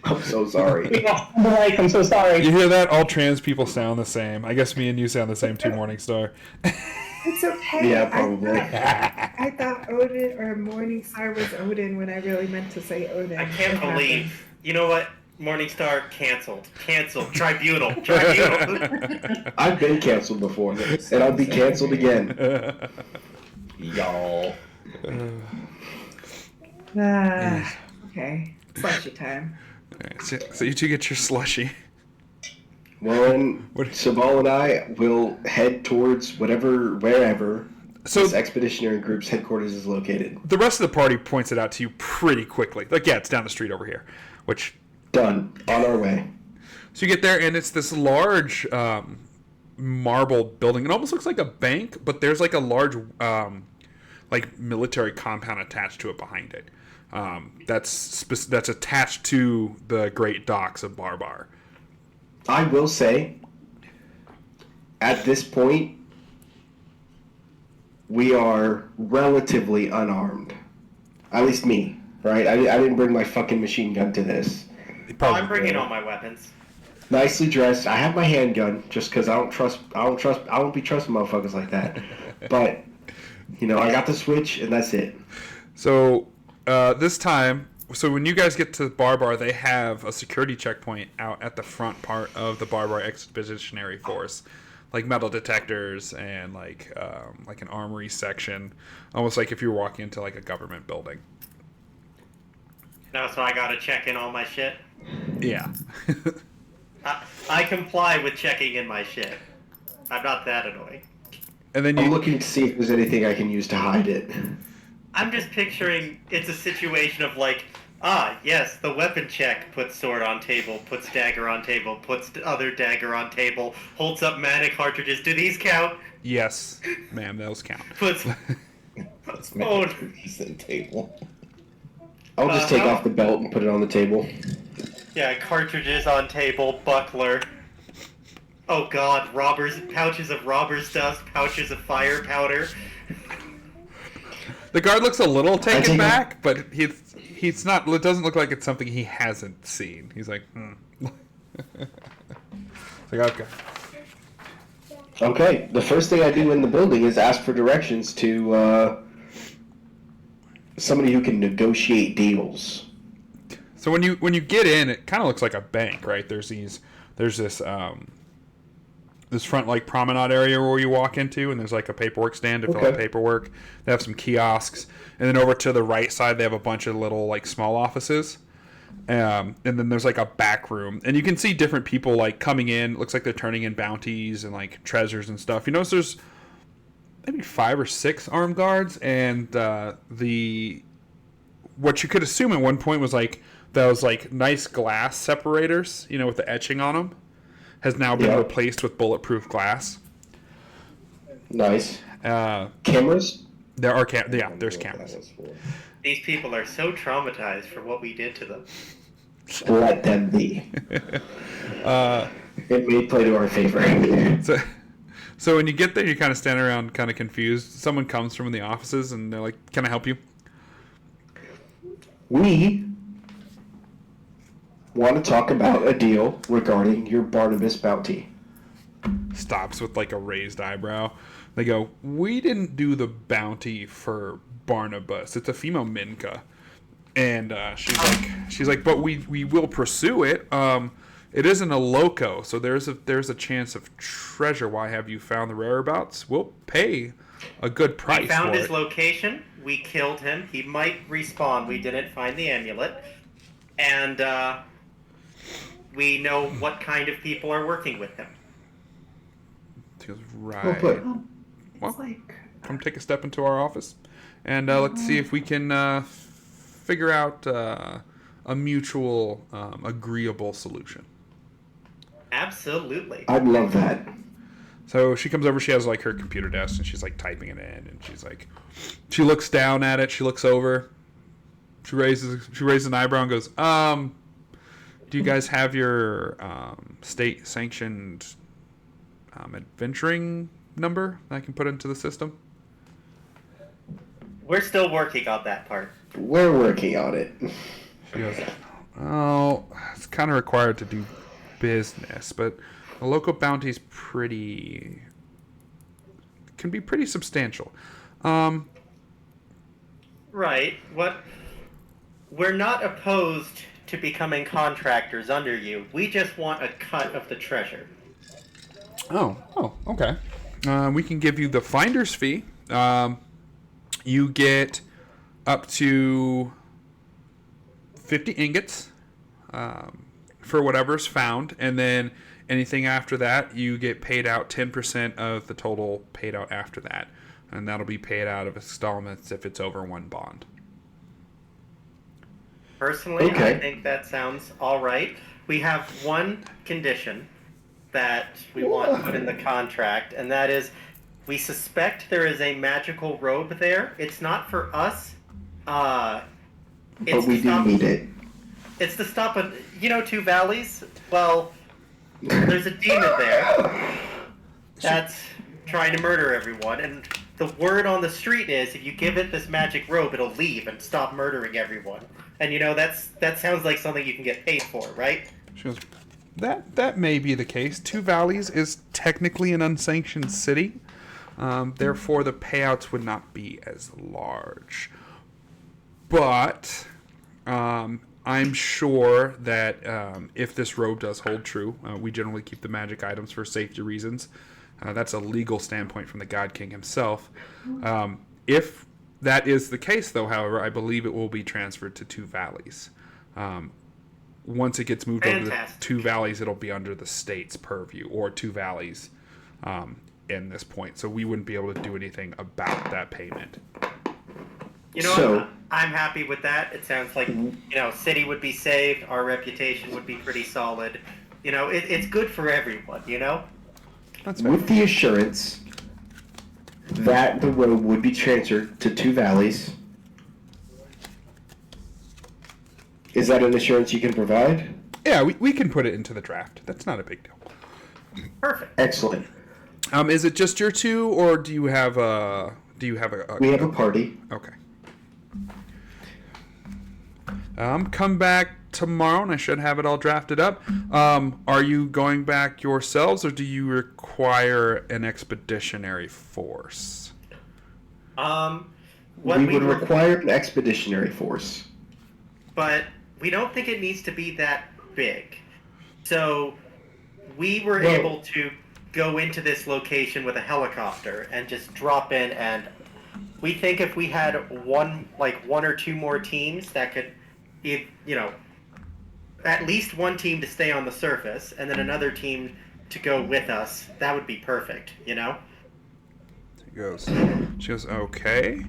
I'm so sorry. I'm so sorry. You hear that? All trans people sound the same. I guess me and you sound the same too, Morningstar. It's okay. Yeah, probably. I thought Odin or Morningstar was Odin when I really meant to say Odin. I can't It believe. happened. You know what? Morningstar canceled. Canceled. Tribunal. Tribunal. I've been canceled before, and I'll be canceled again. Y'all. Okay. Slushy time. Alright, so you two get your slushy. Well, then, What- Sabal and I will head towards wherever So this expeditionary group's headquarters is located. the rest of the party points it out to you pretty quickly. Like, yeah, it's down the street over here. Which, Done. On our way. so you get there, and it's this large marble building. It almost looks like a bank, but there's like a large like military compound attached to it behind it. That's attached to the Great Docks of Barbar. I will say, at this point, we are relatively unarmed. At least me, right? I didn't bring my fucking machine gun to this. Oh, I'm bringing all my weapons. Nicely dressed. I have my handgun just because I won't be trusting motherfuckers like that. But, I got the switch and that's it. So this time, so when you guys get to Barbar, they have a security checkpoint out at the front part of the Barbar Expeditionary Force, like metal detectors and like an armory section, almost like if you were walking into like a government building. No, so I gotta check in all my shit. Yeah. I comply with checking in my shit. I'm not that annoying. And then I'm you looking to see if there's anything I can use to hide it. I'm just picturing it's a situation of like, yes, the weapon check, puts sword on table, puts dagger on table, puts other dagger on table, holds up mana cartridges. Do these count? yes, ma'am, those count. Puts Let's Oh. make a decent table. I'll just take how- off the belt and put it on the table. yeah, cartridges on table, buckler. Oh god, pouches of robber's dust, pouches of fire powder. The guard looks a little taken take back, but he's not. It doesn't look like it's something he hasn't seen. He's like, It's like, okay. Okay, the first thing I do in the building is ask for directions to somebody who can negotiate deals. So when you get in, it kind of looks like a bank, right? There's this this front like promenade area where you walk into, and there's like a paperwork stand to fill out Okay. paperwork. They have some kiosks, and then over to the right side they have a bunch of little like small offices. And then there's like a back room, and you can see different people like coming in. It looks like they're turning in bounties and like treasures and stuff. You notice there's maybe 5 or 6 armed guards, and what you could assume at one point was like those like nice glass separators, with the etching on them, has now been Yeah. replaced with bulletproof glass. Nice. Uh, Cameras? there are I there's wonder what that cameras. was for. These people are so traumatized for what we did to them. Let them be. It may play to our favor. So when you get there, you kind of stand around, kind of confused. Someone comes from the offices, and they're like, "Can I help you?" We want to talk about a deal regarding your Barnabas bounty. Stops with like a raised eyebrow. They go, "We didn't do the bounty for Barnabas. It's a female Minka." And she's like, "But we will pursue it. It isn't a loco, so there's a chance of treasure. Why have you found the whereabouts? We'll pay a good price We found for his it." location. We killed him. He might respawn. We didn't find the amulet. And we know what kind of people are working with him. She goes, Well "Right. put. Well, It's like come take a step into our office, and let's see if we can figure out a mutual, agreeable solution." Absolutely. I'd love that. So she comes over. She has like her computer desk, and she's like typing it in. And she looks down at it. She looks over. She raises an eyebrow and goes, "Do you guys have your state sanctioned adventuring number that I can put into the system?" We're still working on that part. We're working on it. She goes, "Oh, it's kind of required to do business, but the local bounty's can be pretty substantial." Right. We're not opposed to becoming contractors under you. We just want a cut of the treasure. Oh, okay. We can give you the finder's fee. You get up to 50 ingots for whatever's found, and then anything after that, you get paid out 10% of the total paid out after that, and that'll be paid out of installments if it's over one bond. Personally, Okay. I think that sounds all right. We have one condition that we want to put in the contract, and that is we suspect there is a magical robe there. It's not for us. But we do need it. It's to stop Two Valleys? Well, there's a demon there that's trying to murder everyone, and the word on the street is if you give it this magic robe, it'll leave and stop murdering everyone. And that sounds like something you can get paid for, right? She goes, that may be the case. Two Valleys is technically an unsanctioned city, therefore the payouts would not be as large. But I'm sure that if this robe does hold true, we generally keep the magic items for safety reasons. That's a legal standpoint from the God King himself. If that is the case, though, however, I believe it will be transferred to Two Valleys. Once it gets moved over to Two Valleys, it'll be under the state's purview, or Two Valleys in this point. So we wouldn't be able to do anything about that payment. I'm happy with that. It sounds like, city would be saved, our reputation would be pretty solid. It's good for everyone, That's fair. With the assurance that the robe would be transferred to Two Valleys. Is that an assurance you can provide? Yeah, we can put it into the draft. That's not a big deal. Perfect. Excellent. Is it just your two, or do you have a? We have a party. Okay. Come back tomorrow, and I should have it all drafted up. Are you going back yourselves, or do you require an expeditionary force? We would require an expeditionary force. But we don't think it needs to be that big. So we were able to go into this location with a helicopter and just drop in, and we think if we had one or two more teams that could, at least one team to stay on the surface and then another team to go with us, that would be perfect, She goes, okay.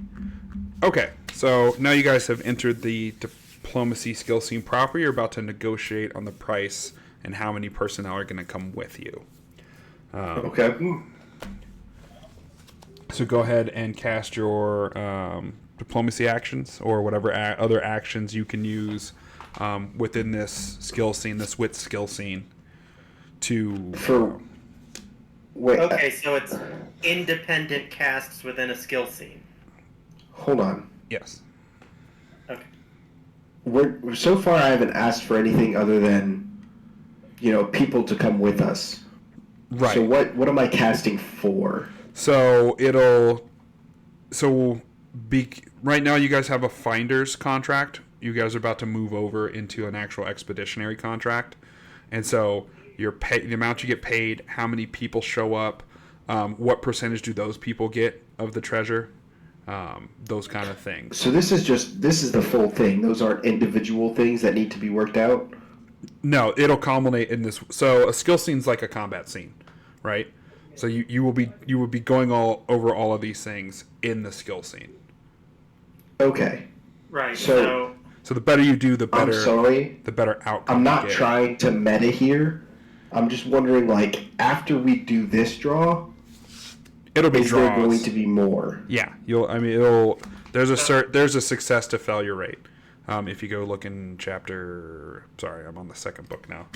Okay, so now you guys have entered the diplomacy skill scene proper. You're about to negotiate on the price and how many personnel are going to come with you. Okay. So go ahead and cast your diplomacy actions or whatever other actions you can use within this skill scene, this wit skill scene. Okay, so it's independent casts within a skill scene. Hold on. Yes. Okay. So far, I haven't asked for anything other than, people to come with us. Right. So what am I casting for? So right now you guys have a finder's contract. You guys are about to move over into an actual expeditionary contract, and so the amount you get paid, how many people show up, what percentage do those people get of the treasure, those kind of things. So this is the full thing. Those aren't individual things that need to be worked out? No, it'll culminate in this. So a skill scene's like a combat scene, right? So you will be going over all of these things in the skill scene. Okay. Right. So the better you do, the better. I'm sorry. The better outcome. I'm not you get. trying to meta here. I'm just wondering, after we do this draw, It'll be is there draws. going to be more? Yeah, it'll. There's a success to failure rate. If you go look in chapter. Sorry, I'm on the second book now.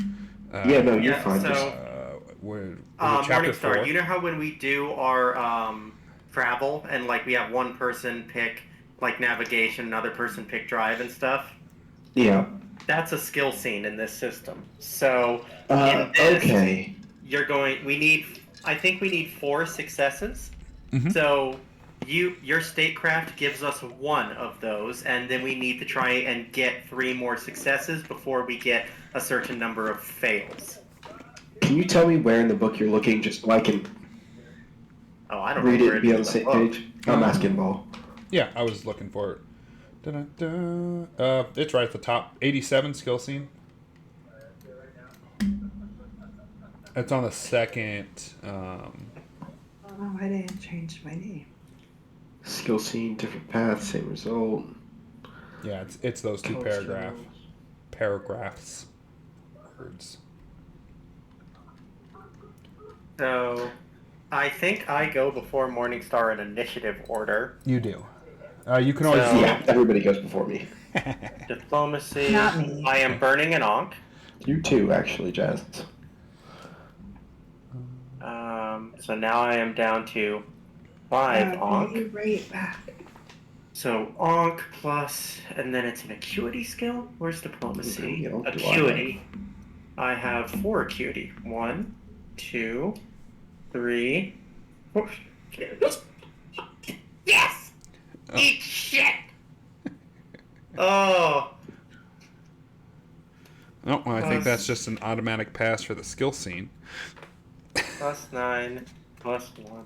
Yeah, no, you're fine. Chapter Morningstar, 4. you know how when we do our travel and like we have one person pick like navigation, another person pick drive and stuff? Yeah. That's a skill scene in this system. So in this, okay. I think we need 4 successes. Mhm. So your statecraft gives us one of those, and then we need to try and get 3 more successes before we get a certain number of fails. Can you tell me where in the book you're looking, just so I can I don't read know it where and be on the it's in same book. page? I'm asking Ball. Yeah, I was looking for it. It's right at the top. 87 skill scene. It's on the second. Oh, I didn't change my name. Skill scene, different path, same result. Yeah, it's those 2 paragraphs. Words. So I think I go before Morningstar in initiative order. You do. You can always. So- Yeah, everybody goes before me. Diplomacy. Not me. I am burning an Ankh. You too, actually, Jazz. So now I am down to 5 I'll be Ankh. right back. So Ankh plus, and then it's an acuity skill. Where's diplomacy? Okay, yeah, Acuity. I have 4 acuity. 1, 2, 3, 4. Yes! Oh. Eat shit! Oh. Oh, well, I think that's just an automatic pass for the skill scene. Plus 9, plus 1.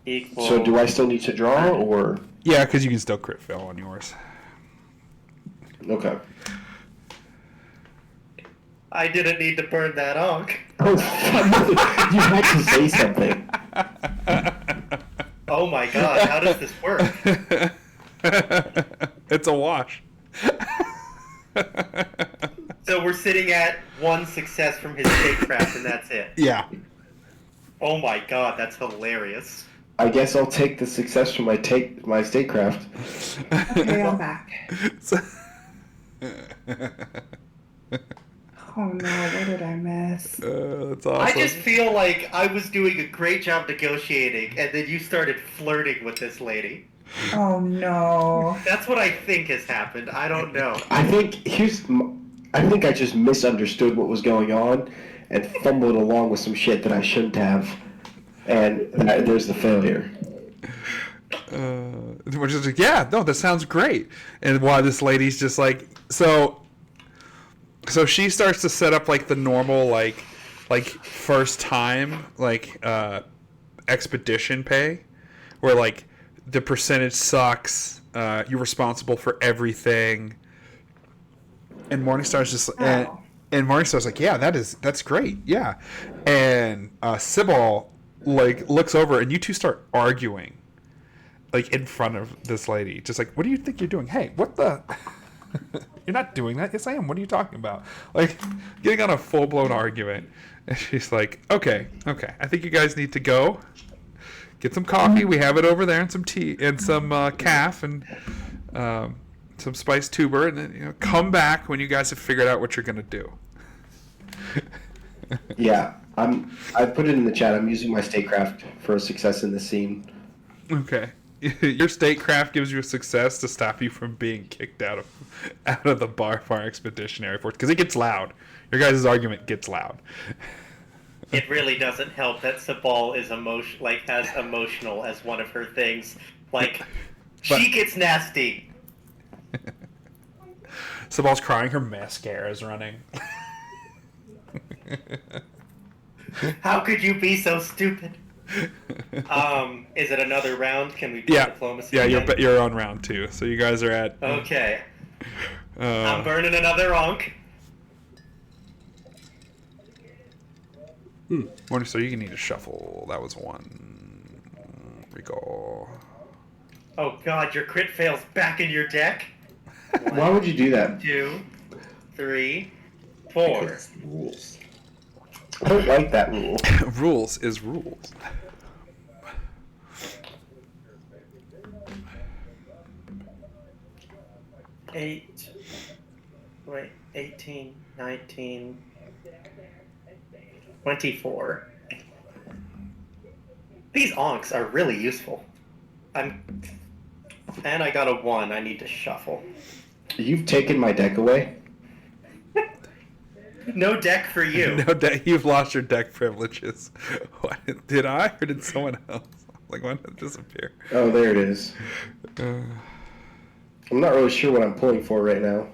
Equal. So do I still need to draw, or? Yeah, because you can still crit fail on yours. Okay. I didn't need to burn that Ankh. Oh, you had to say something. Oh my god, how does this work? It's a wash. So we're sitting at 1 success from his statecraft, and that's it. Yeah. Oh my god, that's hilarious. I guess I'll take the success from my statecraft. Okay, I'm back. Oh no, what did I miss? That's awesome. I just feel like I was doing a great job negotiating, and then you started flirting with this lady. Oh no. That's what I think has happened. I don't know. I think I just misunderstood what was going on and fumbled along with some shit that I shouldn't have, and there's the failure. We're just like, yeah, no, that sounds great. And while this lady's just like, so she starts to set up like the normal like first time expedition pay, where like the percentage sucks. You're responsible for everything. And Morningstar's just and Morningstar's like, yeah, that's great, yeah. And Sybil like looks over, and you two start arguing, like in front of this lady, just like, what do you think you're doing? Hey, what the? You're not doing that. Yes, I am. What are you talking about? Like getting on a full blown argument. And she's like, okay, I think you guys need to go get some coffee. We have it over there, and some tea, and some calf, and some spiced tuber, and then come back when you guys have figured out what you're gonna do. Yeah, I put it in the chat. I'm using my statecraft for a success in this scene. Okay. Your statecraft gives you a success to stop you from being kicked out of the Barfar Expeditionary Force, because it gets loud. Your guys' argument gets loud. It really doesn't help that Sabal is has emotional as one of her things. Like, she gets nasty. Sabal's crying. Her mascara's running. How could you be so stupid? Is it another round? Can we play diplomacy? Yeah, again? you're on round 2, so you guys are at. Okay. I'm burning another Ankh. Morning, so you need to shuffle. That was 1. Recall. Oh god, your crit fail's back in your deck. Why would you do that? 2, 3, 4. Rules. I don't like that rule. Rules is rules. 18, 19, 24. These onks are really useful. And I got a 1. I need to shuffle. You've taken my deck away. No deck for you. No deck. You've lost your deck privileges. What, did I or did someone else? Like, why did it disappear? Oh, there it is. I'm not really sure what I'm pulling for right now.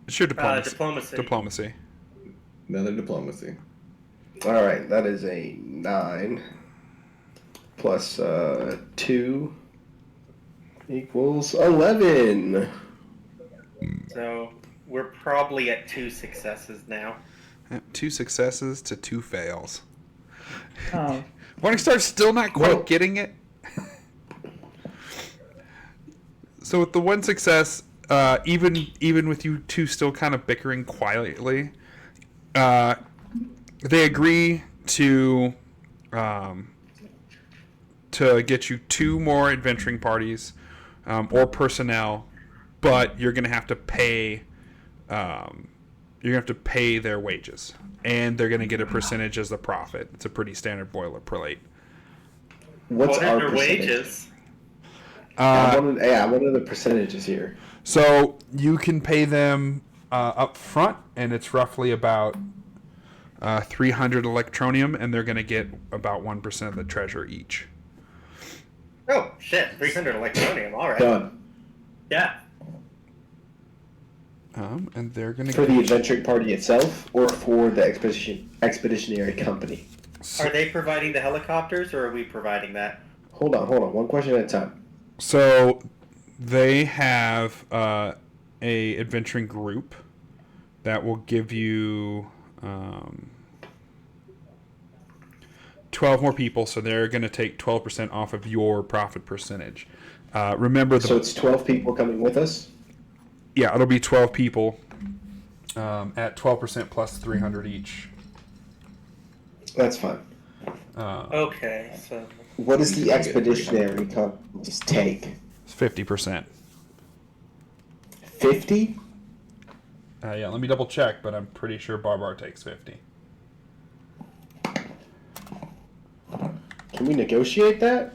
It's your diplomacy. Diplomacy. Diplomacy. Another diplomacy. All right, that is a 9 plus 2 equals 11. So we're probably at 2 successes now. 2 successes to 2 fails. Oh. Morningstar's still not quite Well- getting it. So with the 1 success, even with you two still kind of bickering quietly, they agree to get you 2 more adventuring parties or personnel, but you're going to have to pay. You're going to have to pay their wages, and they're going to get a percentage as the profit. It's a pretty standard boilerplate. What's What our are their percentage? wages? I wanted the percentages here. So you can pay them up front, and it's roughly about 300 electronium, and they're going to get about 1% of the treasure each. Oh, shit. 300 electronium. All right. Done. Yeah. And they're going to For the adventuring party itself, or for the expeditionary company? Are they providing the helicopters, or are we providing that? Hold on. One question at a time. So they have a adventuring group that will give you 12 more people, so they're going to take 12% off of your profit percentage. Remember, So it's 12 people coming with us? yeah, it'll be 12 people at 12% plus 300 each. That's fine. Okay, so... What does the expeditionary companies take? It's 50%. 50? Yeah, let me double check, but I'm pretty sure Barbar takes 50. Can we negotiate that?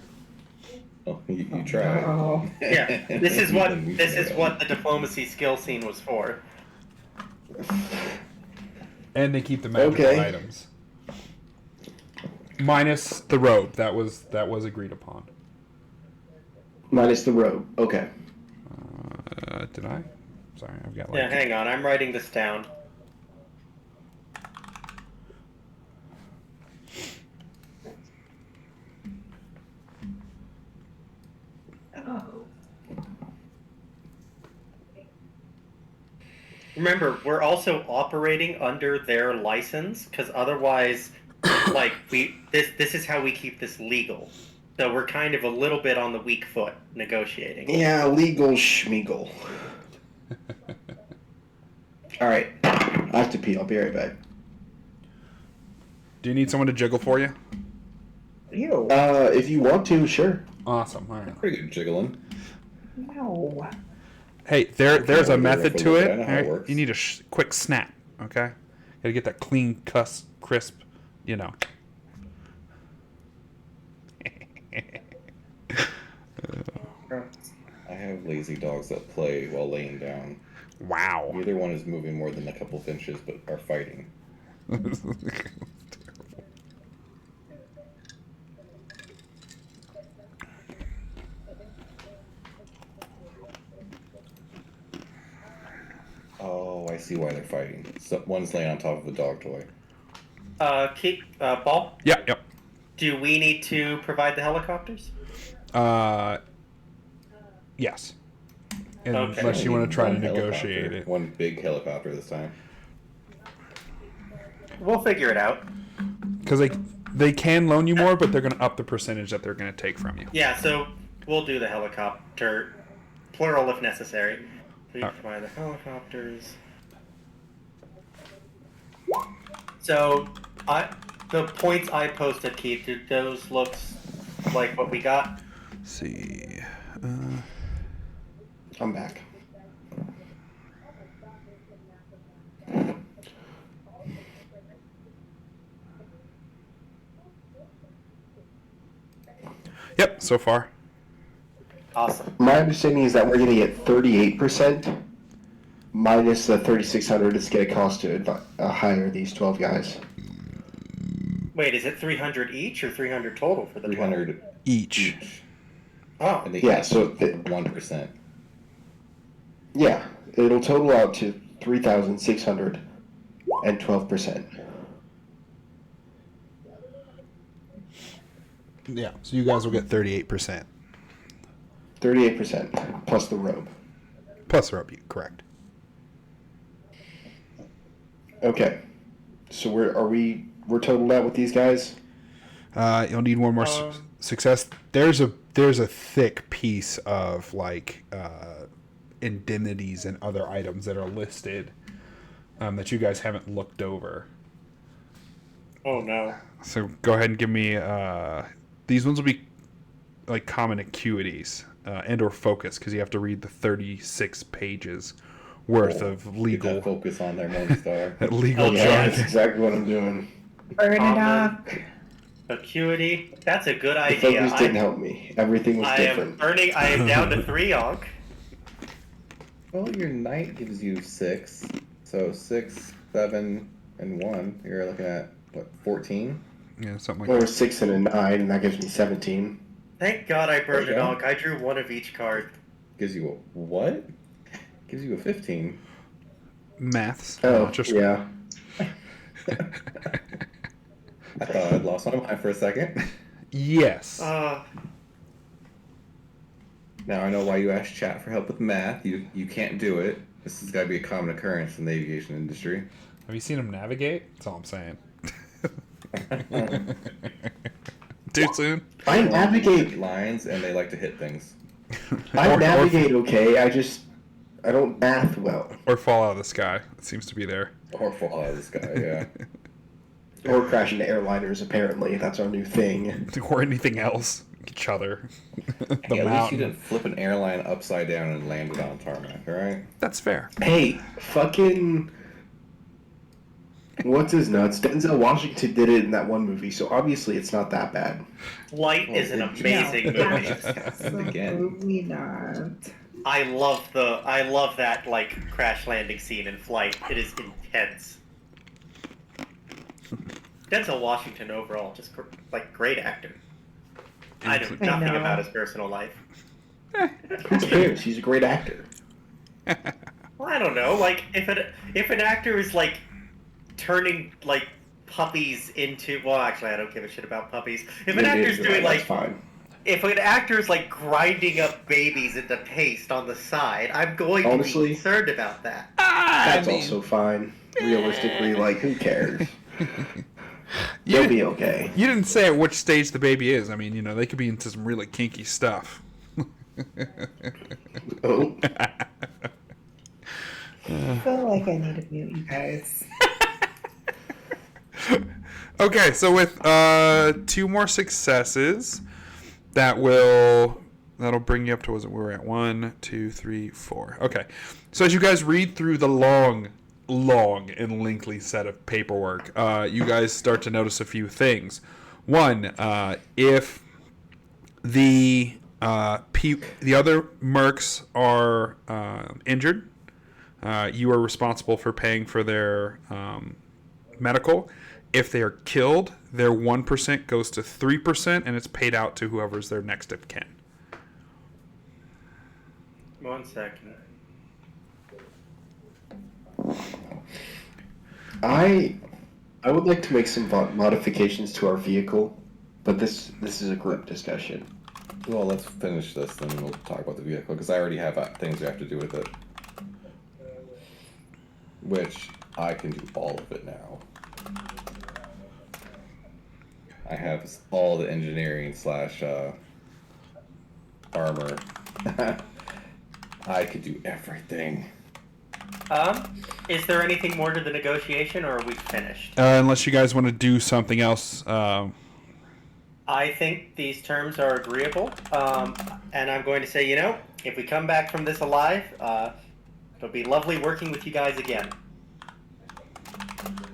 Oh, you try. Oh. Yeah, this is what the diplomacy skill scene was for. And they keep the magical Okay. items. Minus the robe. That was agreed upon. Minus the robe. Okay. Did I? Sorry, I've got Yeah, hang on. I'm writing this down. Oh. Remember, we're also operating under their license, because otherwise, like, this is how we keep this legal. So we're kind of a little bit on the weak foot negotiating. Yeah, legal schmeagle. Alright. I have to pee. I'll be right back. Do you need someone to jiggle for you? Ew. If you want to, sure. Awesome. All right. Pretty good jiggling. No. Hey, there's a Okay, method to I it. know how All it right? works. You need a quick snap. Okay. Gotta get that clean, crisp. You know. I have lazy dogs that play while laying down. Wow. Neither one is moving more than a couple of inches, but are fighting. Oh, I see why they're fighting. So one's laying on top of a dog toy. Ball, Yep. do we need to provide the helicopters? Yes. Okay. Unless you want to try to One negotiate helicopter. it. One big helicopter this time. We'll figure it out. Because they can loan you more, but they're going to up the percentage that they're going to take from you. Yeah, so we'll do the helicopter, plural if necessary. We Alright. provide the helicopters. So, the points I posted, Keith, do those look like what we got? Let's see. I'm back. Yep, so far. Awesome. My understanding is that we're going to get 38% minus the 3,600 it's going to cost to hire these 12 guys. Wait, is it 300 each or 300 total for the 300 Each. Oh, and they Yeah, have so 1%. Yeah, it'll total out to 3,600 and 12%. Yeah, so you guys will get 38%. 38% plus the robe. Plus rope, you correct. Okay, so we're totaled out with these guys. You'll need one more success. There's a thick piece of like indemnities and other items that are listed that you guys haven't looked over. oh no. So go ahead and give me these ones will be like common acuities and or focus because you have to read the 36 pages worth of Get legal that focus on there, Morningstar. legal Okay. Yeah, that's jargon. exactly what I'm doing. Burn it Common. up. Acuity. That's a good The idea. focus didn't help me. Everything was I different. am down to 3 onk. Well, your knight gives you 6. So 6, 7, and 1. You're looking at, what, 14? Yeah, something like Or that. 6 and a 9, and that gives me 17. Thank God I burned There an you go. onk. I drew one of each card. Gives you a what? Gives you a 15. Maths. Oh, just yeah. I thought I'd lost my mind for a second. Yes. Uh, Now I know why you asked chat for help with math. You can't do it. This has got to be a common occurrence in the aviation industry. Have you seen him navigate? That's all I'm saying. Too soon? I navigate. Lines, and they like to hit things. I navigate okay. I don't math well. Or fall out of the sky. It seems to be there. Or fall out of the sky, yeah. Or crash into airliners. Apparently, that's our new thing. Or anything else. Each other. The Hey, at least you mountain. didn't flip an airline upside down and land it on tarmac, alright? That's fair. Hey, fucking. What's his nuts? Denzel Washington did it in that one movie, so obviously it's not that bad. Light is an No, amazing No, movie. that's Again. absolutely not. I love that like crash landing scene in Flight. It is intense. Denzel Washington overall, just like great actor. I know I nothing know. about his personal life. Who cares? He's a great actor. Well, I don't know. Like if an actor is like turning like puppies into actually I don't give a shit about puppies. If an actor's doing That's like fine. if an actor's like grinding up babies into paste on the side, I'm going to Honestly, be concerned about that. That's also fine. Realistically, like, who cares? You They'll be didn't- okay. You didn't say at which stage the baby is. I mean, you know, they could be into some really kinky stuff. Oh, I feel like I need to mute you guys. Okay, so with 2 more successes, that'll bring you up to we're at 1, 2, 3, 4. Okay, so as you guys read through the long and lengthy set of paperwork, you guys start to notice a few things. One, if the other mercs are injured, you are responsible for paying for their medical. If they are killed, their 1% goes to 3%, and it's paid out to whoever's their next of kin. 1 second. I would like to make some modifications to our vehicle, but this is a group discussion. Well, let's finish this, then we'll talk about the vehicle, because I already have things we have to do with it. Which, I can do all of it now. I have all the engineering / armor. I could do everything. Is there anything more to the negotiation, or are we finished? Unless you guys want to do something else. I think these terms are agreeable, and I'm going to say, if we come back from this alive, it'll be lovely working with you guys again.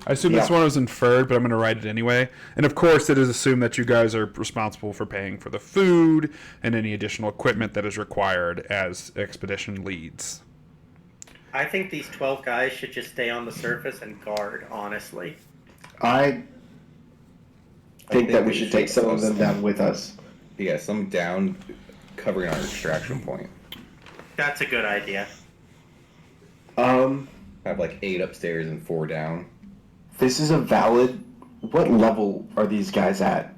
I assume this one was inferred, but I'm going to write it anyway. And of course, it is assumed that you guys are responsible for paying for the food and any additional equipment that is required as expedition leads. I think these 12 guys should just stay on the surface and guard, honestly. I think that we should take some of them down with us. Yeah, some down covering our extraction point. That's a good idea. Have like 8 upstairs and 4 down. This is a valid... What level are these guys at?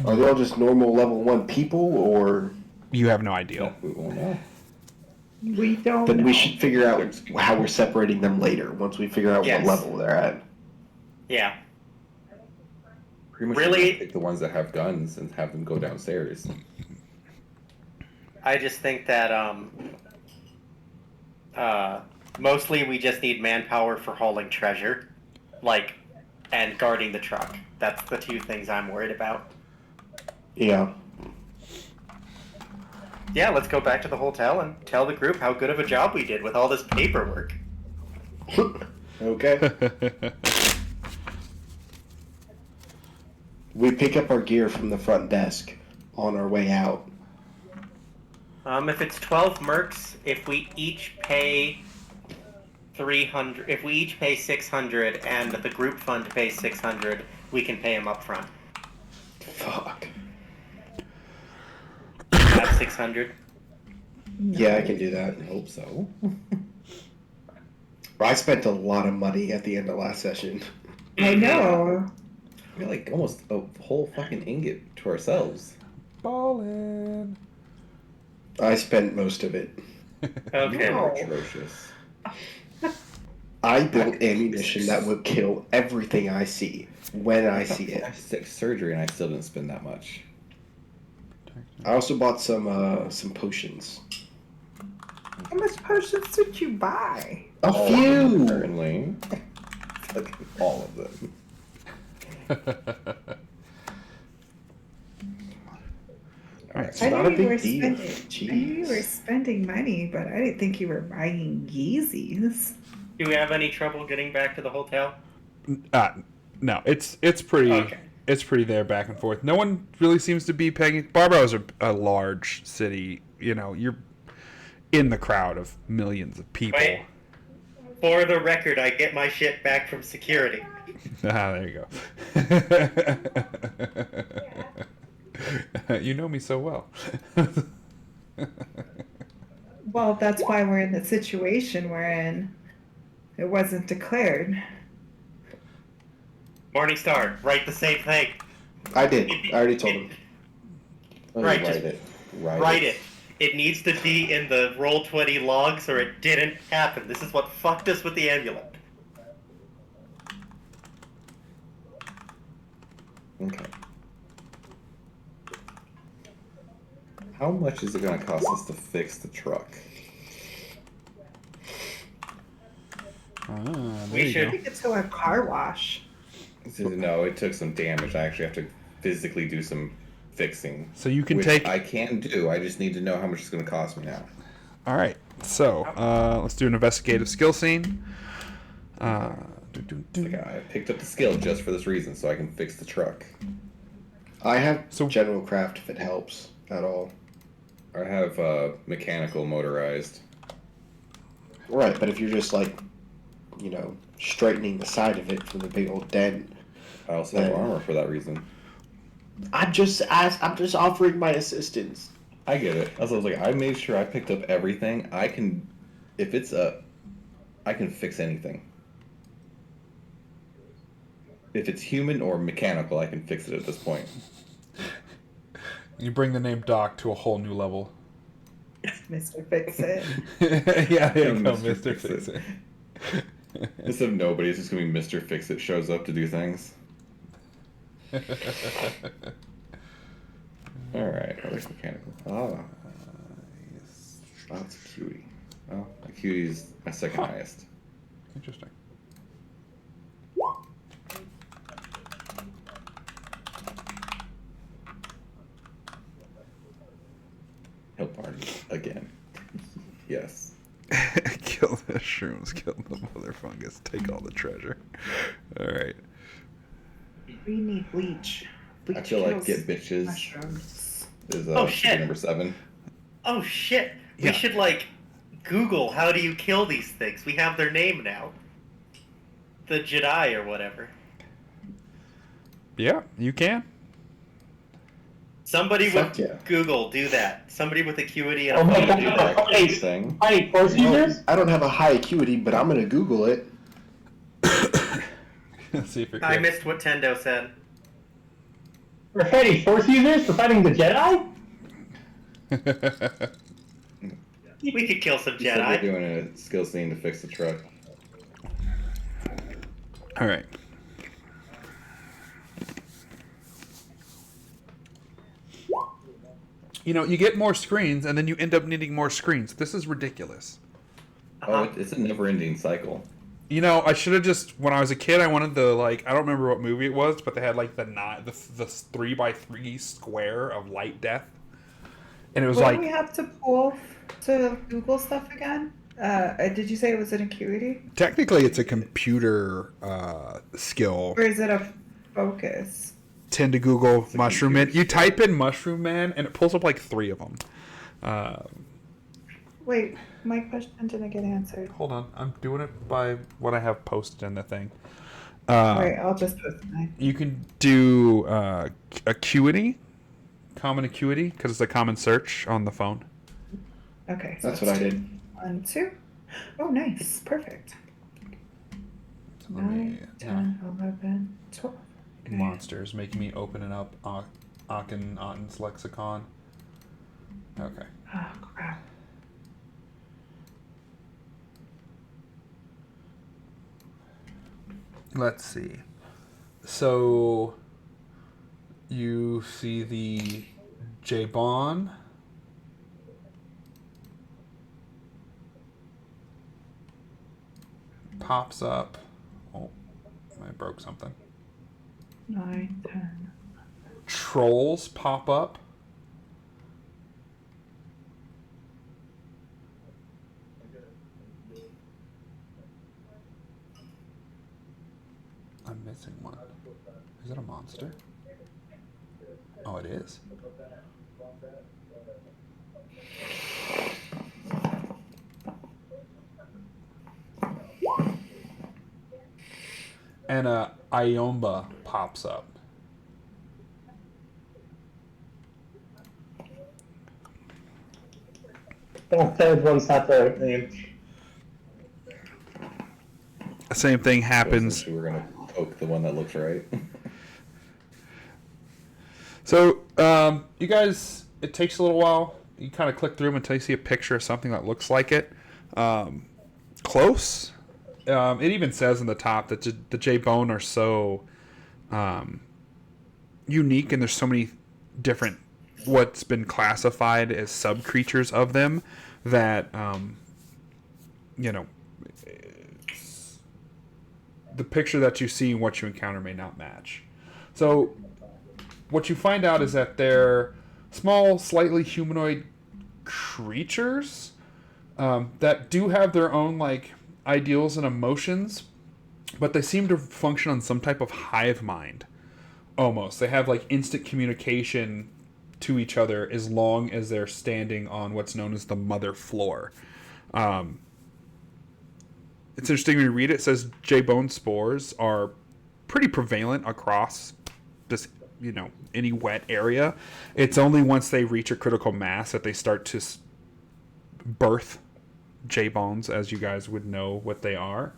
Are they all just normal level 1 people, or... You have no idea. We won't know. We don't Then know. we should figure out how we're separating them later, once we figure out Yes. what level they're at. Yeah. Pretty much Really? pick the ones that have guns and have them go downstairs. I just think that mostly we just need manpower for hauling treasure, and guarding the truck. That's the 2 things I'm worried about. Yeah. Yeah, let's go back to the hotel and tell the group how good of a job we did with all this paperwork. Okay. We pick up our gear from the front desk on our way out. If it's 12 mercs, if we each pay 300, if we each pay 600 and the group fund pays 600, we can pay them up front. Fuck. That's 600. Yeah, I can do that. I hope so. I spent a lot of money at the end of last session. I know. We got like almost a whole fucking ingot to ourselves. Ballin'. I spent most of it. Okay. No. Atrocious. I built ammunition that would kill everything I see when I see I it. had 6 surgery and I still didn't spend that much. I also bought some potions. How much potions did you buy? A All of few. them, apparently. Fucking all of them. Alright, It's I not knew a you big were deal. spending. I knew you were Jeez. spending money, but I didn't think you were buying Yeezys. Do we have any trouble getting back to the hotel? No, it's pretty. Okay. It's pretty there back and forth. No one really seems to be paying. Barbaro is a large city. You know, you're in the crowd of millions of people. Wait. For the record, I get my shit back from security. There you go. You know me so well. Well, that's why we're in the situation we're in. It wasn't declared. Morningstar, write the same thing. I did. I already told him. Right, write just it. Write it. It needs to be in the Roll20 logs or it didn't happen. This is what fucked us with the amulet. Okay. How much is it going to cost us to fix the truck? There We you should- go. Take it to a car wash. No, it took some damage. I actually have to physically do some fixing. So you can which take. I can do. I just need to know how much it's going to cost me now. All right. So let's do an investigative skill scene. Like I picked up the skill just for this reason, so I can fix the truck. I have So- general craft if it helps at all. I have mechanical motorized. Right, but if you're just like, straightening the side of it from the big old dent, I also have Yeah. armor for that reason. I'm just offering my assistance. I get it. I was like, I made sure I picked up everything. I can, if it's I can fix anything. If it's human or mechanical, I can fix it at this point. You bring the name Doc to a whole new level. Mr. Fix It. Yeah, there you go, Mr. Mr. Fix Fix It. It. Instead of nobody, it's just gonna be Mr. Fix It shows up to do things. Alright, where's mechanical? Oh, that's a cutie. Oh, a cutie's my second highest. Interesting. Help party again. Yes. Kill the shrooms, kill the mother fungus, take all the treasure. Alright. We need bleach. Bleach I feel like kills get bitches mushrooms. is Oh, shit. number 7. Oh shit! Yeah. We should like Google how do you kill these things. We have their name now. The Jedi or whatever. Yeah, you can. Somebody Fuck with yeah. Google do that. Somebody with acuity and Oh a my phone do god, that. okay. Thing. Hi, Force users? I don't have a high acuity, but I'm gonna Google it. See if it I can. missed what Tendo said. We're fighting Force users? We're fighting the Jedi? We could kill some He said we're Jedi. doing a skill scene to fix the truck. Alright. You know, you get more screens, and then you end up needing more screens. This is ridiculous. Oh, it's a never-ending cycle. You know, I should have just, when I was a kid, I wanted the, like, I don't remember what movie it was, but they had, like, the 3x3 square of light death. And it was What like, do we have to pull to Google stuff again? Did you say it was an acuity? technically it's a computer skill. Or is it a focus? Tend to Google a Mushroom Man. computer You type in Mushroom Man, and it pulls up, like, 3 of them. Wait, my question didn't get answered. Hold on. I'm doing it by what I have posted in the thing. Alright, I'll just post mine. You can do acuity, common acuity, because it's a common search on the phone. Okay, so That's what I did. 1, 2. Oh, nice. Perfect. So let me- 9, 10, 11, 12. Okay. Monsters making me open it up. Akhenaten's lexicon. Okay. Oh, crap. Let's see. So you see the J-Bon. Pops up. Oh, I broke something. 9, 10. Trolls pop up. I'm missing one. Is it a monster? Oh, it is. And a Iomba pops up. The third one's not the right name. The same thing happens. So we're gonna poke the one that looks right. So, you guys, it takes a little while. You kind of click through them until you see a picture of something that looks like it. Close. It even says in the top that the J-Bone are so unique, and there's so many different what's been classified as sub-creatures of them that, you know, the picture that you see and what you encounter may not match. So what you find out is that they're small, slightly humanoid creatures that do have their own, like, ideals and emotions, but they seem to function on some type of hive mind. Almost. They have, like, instant communication to each other as long as they're standing on what's known as the mother floor. It's interesting when you read it. It says J-bone spores are pretty prevalent across this, you know, any wet area. It's only once they reach a critical mass that they start to birth J-bones, as you guys would know what they are.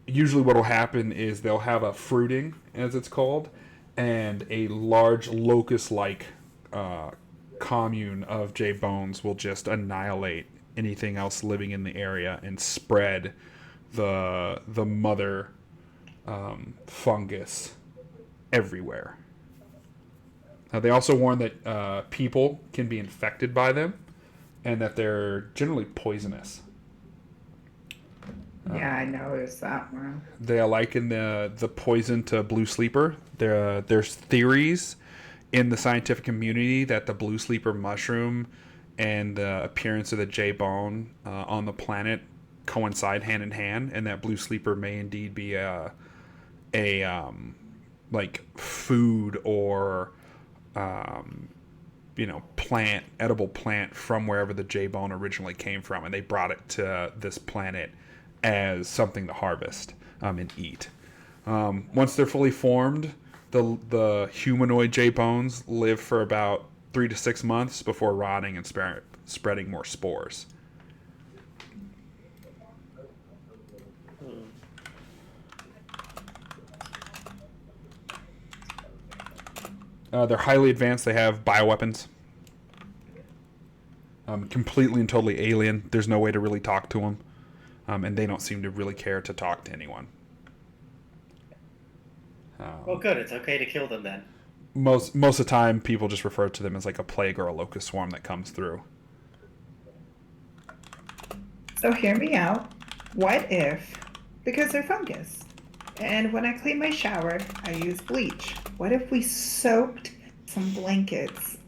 Usually what will happen is they'll have a fruiting, as it's called, and a large locust-like commune of J-bones will just annihilate anything else living in the area and spread the mother fungus everywhere. Now, they also warn that people can be infected by them, and that they're generally poisonous. Yeah, I noticed that one. They liken the poison to blue sleeper. There's theories in the scientific community that the blue sleeper mushroom and the appearance of the J-bone on the planet coincide hand in hand, and that blue sleeper may indeed be a like food or edible plant from wherever the J-bone originally came from, and they brought it to this planet as something to harvest and eat. Once they're fully formed, the humanoid J-bones live for about 3 to 6 months before rotting and spreading more spores. They're highly advanced. They have bioweapons. Completely and totally alien. There's no way to really talk to them. And they don't seem to really care to talk to anyone. Well, good. It's okay to kill them then. Most of the time, people just refer to them as like a plague or a locust swarm that comes through. So hear me out. What if, because they're fungus, and when I clean my shower, I use bleach. What if we soaked some blankets,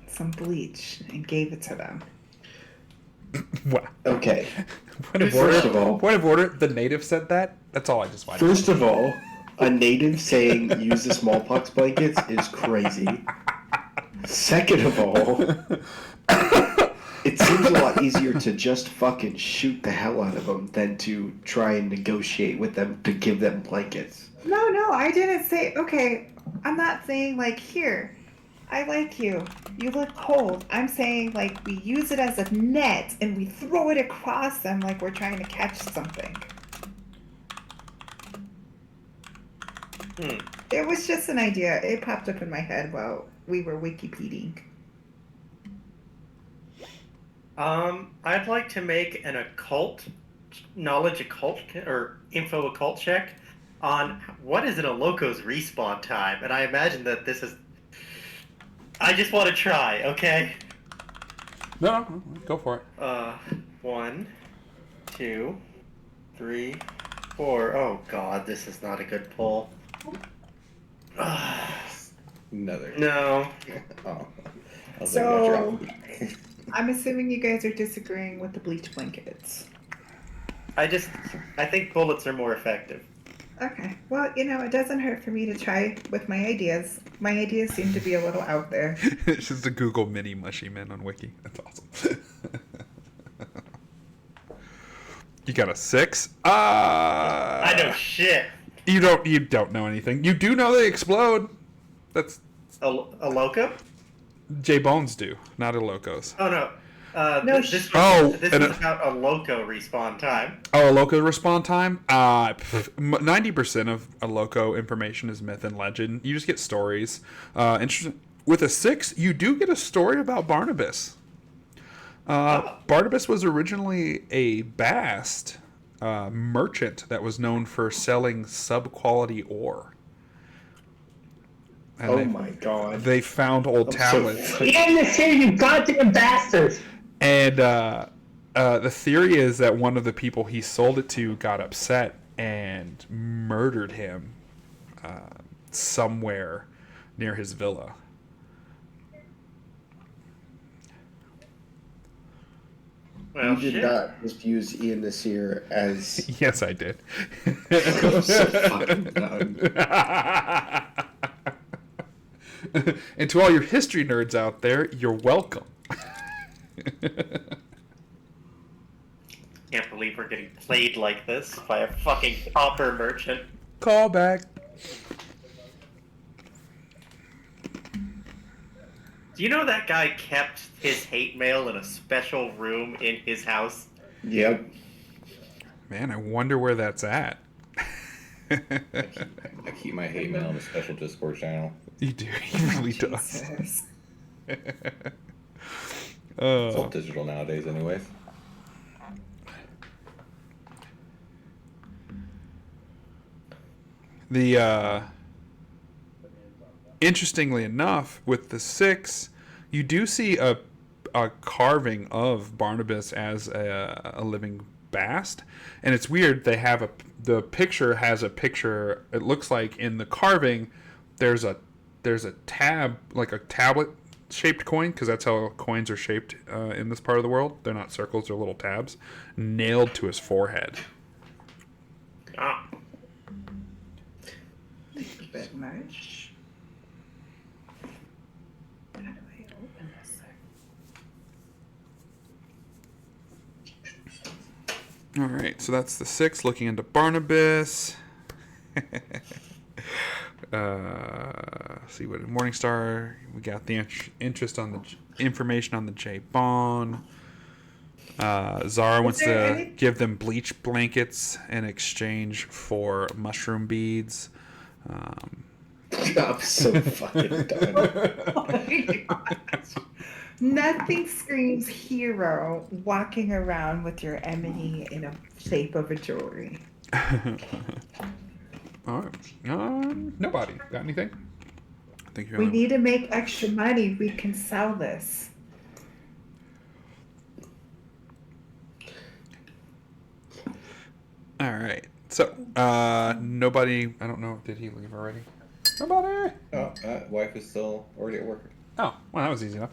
some bleach, and gave it to them? Wow. Okay. Point of order. The native said that. That's all I just wanted. First of all, a native saying use the smallpox blankets is crazy. Second of all, it seems a lot easier to just fucking shoot the hell out of them than to try and negotiate with them to give them blankets. No, I didn't say, okay, I'm not saying like, here, I like you. You look cold. I'm saying like we use it as a net and we throw it across them like we're trying to catch something. It was just an idea. It popped up in my head while we were Wikipediaing. I'd like to make an info occult check on what is an Aloko's respawn time, and I imagine that this is. I just want to try, okay? No, go for it. 1, 2, 3, 4. Oh god, this is not a good pull. Another. No. Oh. I was So, like, that's I'm assuming you guys are disagreeing with the bleach blankets. I think bullets are more effective. Okay. Well, it doesn't hurt for me to try with my ideas. My ideas seem to be a little out there. It's just a Google mini mushy men on Wiki. That's awesome. You got a 6? I know shit. You don't know anything. You do know they explode. That's A Loco? J Bones do, not a Locos. Oh no. This is about a Loco respawn time. Oh, a Loco respawn time? 90% of a Loco information is myth and legend. You just get stories. Interesting. With a 6, you do get a story about Barnabas. Barnabas was originally a Bast merchant that was known for selling sub-quality ore. And my god. They found old tablets. End this here, you goddamn bastards! And the theory is that one of the people he sold it to got upset and murdered him somewhere near his villa. Well, You did not just use Ian Nasir as Yes, I did. so fucking dumb. And to all your history nerds out there, you're welcome. Can't believe we're getting played like this by a fucking copper merchant. Call back. Do you know that guy kept his hate mail in a special room in his house? Yep. Man, I wonder where that's at. I keep my hate mail in a special Discord channel. You do. He really does. Jesus. It's all digital nowadays, anyways. The interestingly enough, with the 6, you do see a carving of Barnabas as a living Bast, and it's weird. They have the picture has a picture. It looks like in the carving, there's a tab, like a tablet shaped coin, because that's how coins are shaped in this part of the world. They're not circles, they're little tabs. Nailed to his forehead. Ah. A bit much. How do I open this thing? All right, so that's the 6 looking into Barnabas. See what Morningstar. We got the interest on the information on the J Bone. Zara wants to give them bleach blankets in exchange for mushroom beads. I'm so fucking done. Oh my gosh. Nothing screams hero walking around with your emily in a shape of a jewelry. All right. Nobody got anything? I think you're We gonna... need to make extra money. We can sell this. All right. So, nobody. I don't know. Did he leave already? Nobody. Oh, wife is still already at work. Oh, well, that was easy enough.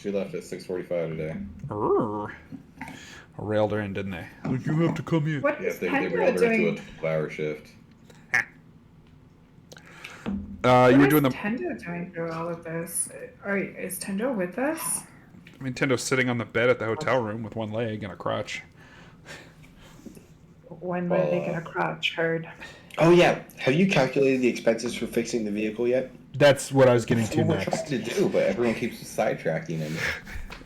She left at 6:45 today. Railed her in, didn't they? Like, you have to come in. What Yeah, is they Tendo railed her doing? to a 12-hour shift. You were What doing is the. Tendo doing through all of this? Is Tendo with us? I mean, Tendo's sitting on the bed at the hotel room with one leg and a crutch. When were they gonna crotch herd? Oh yeah, have you calculated the expenses for fixing the vehicle yet? That's what I was getting That's to what we're next. trying to do, but everyone keeps sidetracking him.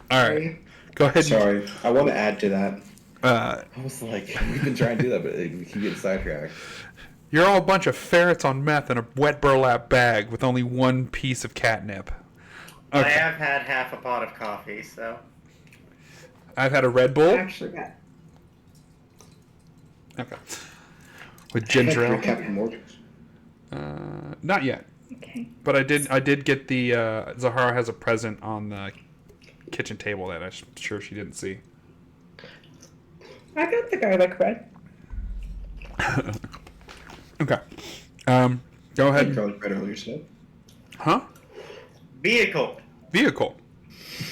All right, go ahead. Sorry, I want to add to that. I was like, we've been trying to do that, but we keep getting sidetracked. You're all a bunch of ferrets on meth in a wet burlap bag with only one piece of catnip. I Okay. have had half a pot of coffee, so. I've had a Red Bull. Actually, got Okay. With ginger ale. Captain Morgan's. Not yet, okay. but I did get the Zahara has a present on the kitchen table that I'm sure she didn't see. I got the garlic bread. Okay. Go ahead. You probably read earlier today. Huh? Vehicle. Vehicle.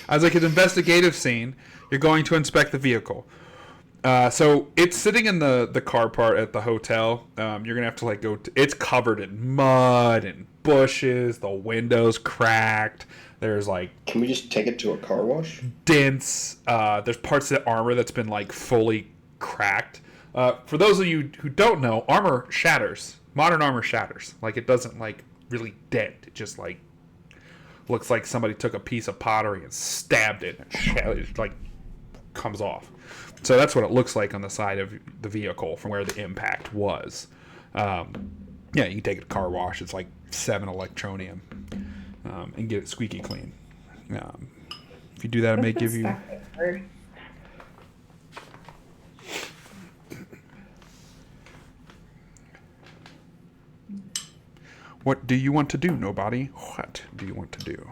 As like an investigative scene, you're going to inspect the vehicle. So it's sitting in the car part at the hotel. You're gonna have to like go. It's covered in mud and bushes. The windows cracked. There's like Can we just take it to a car wash? dents. There's parts of the armor that's been like fully cracked. For those of you who don't know, armor shatters. Modern armor shatters. Like it doesn't like really dent. It just like looks like somebody took a piece of pottery and stabbed it and it like comes off. So that's what it looks like on the side of the vehicle from where the impact was. Yeah, you can take it to car wash. It's like 7 electronium and get it squeaky clean. If you do that, it may give you... What do you want to do, nobody? What do you want to do?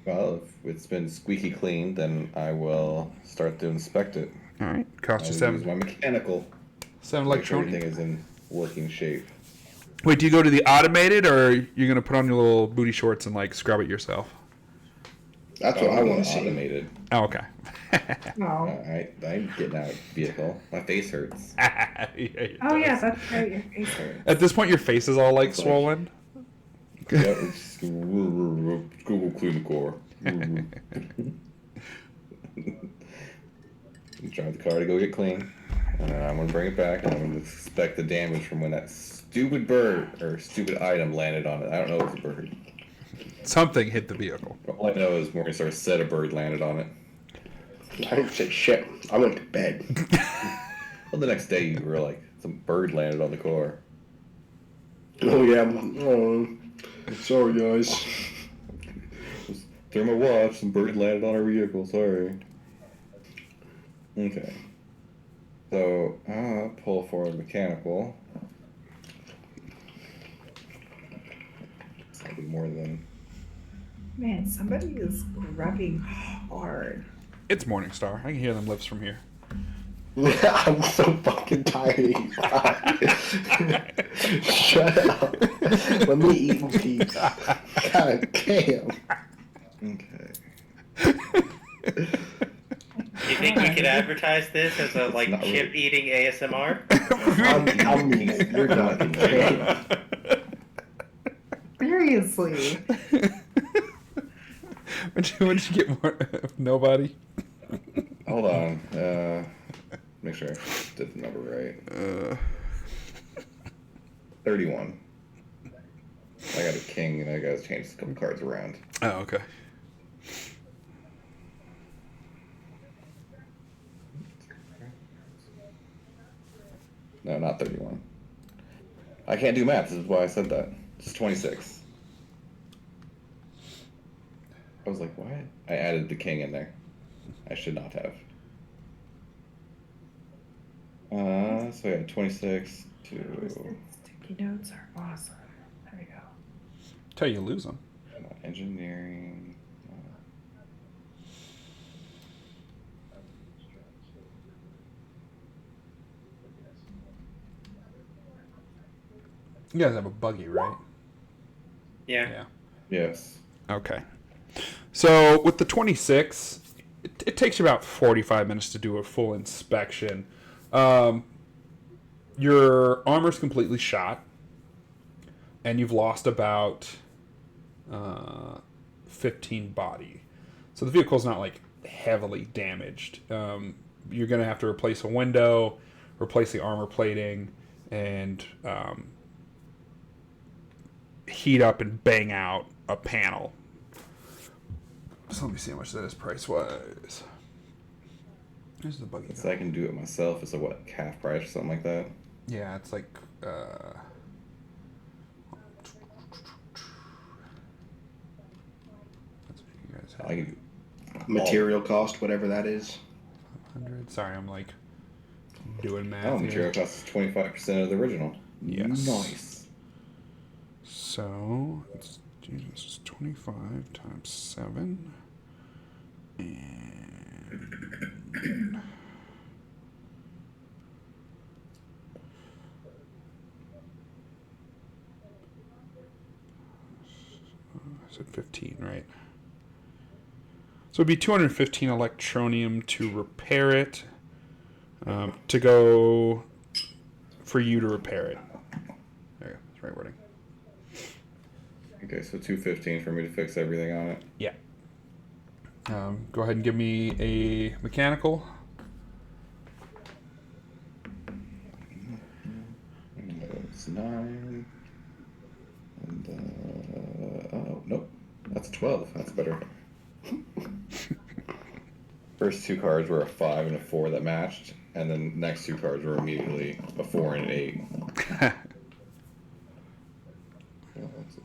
Well, if it's been squeaky clean, then I will start to inspect it. All right, cost you I'll use 7. my mechanical. 7 Make sure everything electronium. is in working shape. Wait, do you go to the automated, or you're gonna put on your little booty shorts and like scrub it yourself? That's what I want to see. Automated. Oh, okay. No. I'm getting out of the vehicle. My face hurts. Yeah, it Oh yeah, does. that's right. Your face hurts. At this point, your face is all like It's like- swollen. Yeah, it's go clean the car. Drive the car to go get clean, and then I'm gonna bring it back, and I'm gonna inspect the damage from when that stupid bird or stupid item landed on it. I don't know if it's a bird. Something hit the vehicle. All I know is Morningstar said a bird landed on it. I didn't say shit. I went to bed. Well, the next day you were like, some bird landed on the car. Oh yeah. Oh, sorry guys. Through my watch, some bird landed on our vehicle. Sorry. Okay. So pull forward mechanical. It's gonna be more than. Man, somebody is rubbing hard. It's Morningstar. I can hear them lips from here. I'm so fucking tired. Shut up. Let me eat in peace. God damn. Okay. Do you think we could advertise this as a like Not really. chip eating ASMR? You're done. Seriously. Would you get more? Nobody. Hold on. Make sure I did the number right. 31. I got a king, and I got to change a couple cards around. Oh, okay. No, not 31. I can't do math. This is why I said that. It's 26. I was like, what? I added the king in there. I should not have. So yeah, 26 to Sticky notes are awesome. There we go. Till you lose them. engineering. You guys have a buggy, right? Yeah. Yes. Okay. So with the 26, it takes you about 45 minutes to do a full inspection. Your armor's completely shot, and you've lost about 15 body. So the vehicle's not like heavily damaged. You're going to have to replace a window, replace the armor plating, and heat up and bang out a panel. So let me see how much that is price-wise. Here's the buggy. So I can do it myself. It's a what, half price or something like that? Yeah, it's like that's what you guys have. I can Material cost, whatever that is. 100. Sorry, I'm like doing math. Oh, here. material cost is 25% of the original. Yes. Nice. So it's this is 25 times 7, and I said 15, right? So it'd be 215 electronium to repair it. To go for you to repair it. There you go. That's right wording. Okay, so 215 for me to fix everything on it. Yeah. Go ahead and give me a mechanical. It's 9. And, oh, nope. That's a 12. That's better. First two cards were a 5 and a 4 that matched, and then next two cards were immediately a 4 and an 8. Oh, that's it.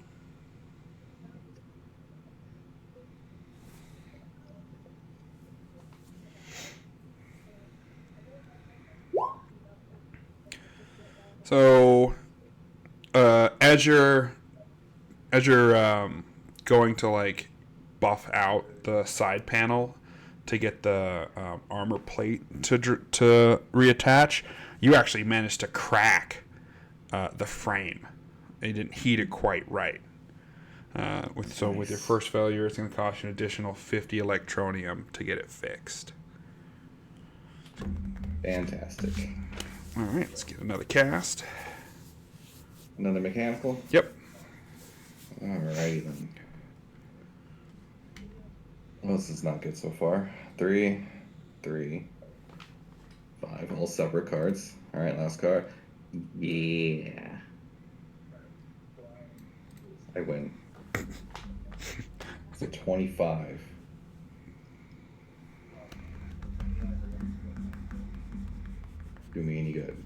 So, as you're going to like buff out the side panel to get the armor plate to reattach, you actually managed to crack the frame. They didn't heat it quite right. With your first failure, it's going to cost you an additional 50 electronium to get it fixed. Fantastic. All right, let's get another cast. Another mechanical? Yep. Alrighty then. Well, this is not good so far. 3, 3, 5, all separate cards. Alright, last card. Yeah. I win. It's a 25. Do me any good.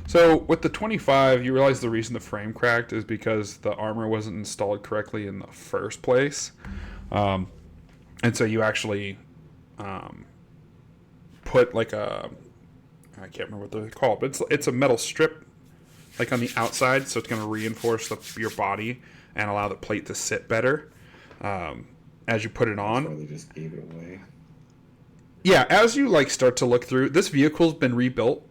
So with the 25, you realize the reason the frame cracked is because the armor wasn't installed correctly in the first place, and so you actually put like I can't remember what they're called, but it's a metal strip like on the outside, so it's going to reinforce your body and allow the plate to sit better as you put it on. So they just gave it away. Yeah, Yeah, as you like start to look through, this vehicle's been rebuilt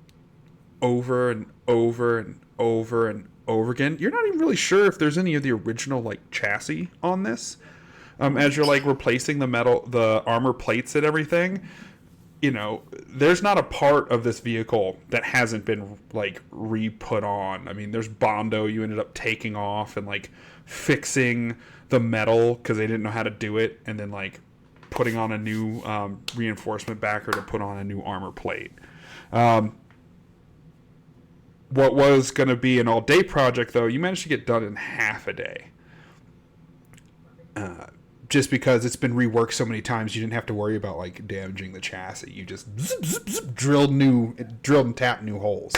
over and over and over and over again. You're not even really sure if there's any of the original like chassis on this. As you're like replacing the armor plates and everything, you know, there's not a part of this vehicle that hasn't been like re-put on. I mean, there's Bondo you ended up taking off and like fixing the metal because they didn't know how to do it, and then like putting on a new reinforcement backer to put on a new armor plate. What was going to be an all-day project, though, you managed to get done in half a day. Just because it's been reworked so many times, you didn't have to worry about like damaging the chassis. You just zip, zip, zip, drilled and tapped new holes,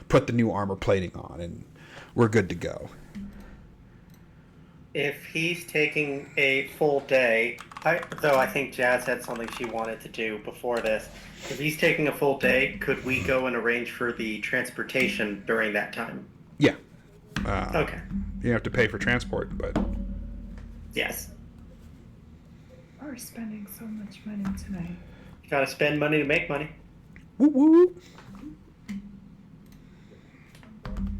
put the new armor plating on, and we're good to go. If he's taking a full day, though I think Jazz had something she wanted to do before this. If he's taking a full day, could we go and arrange for the transportation during that time? Yeah. Okay. You have to pay for transport, but Yes. We're spending so much money tonight. You gotta spend money to make money. woo woo.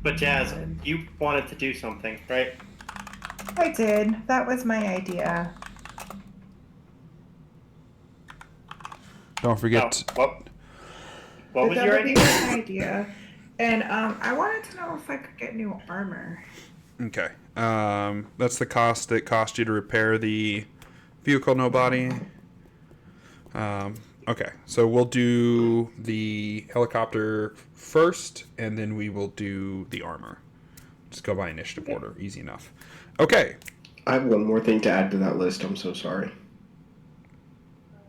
But Jazz, you wanted to do something, right? I did. That was my idea. Don't forget. What was That your would be idea? my idea. And I wanted to know if I could get new armor. Okay. That's the cost it cost you to repair the vehicle, nobody. Okay, so we'll do the helicopter first, and then we will do the armor. Just go by initiative order. Easy enough. Okay. I have one more thing to add to that list. I'm so sorry.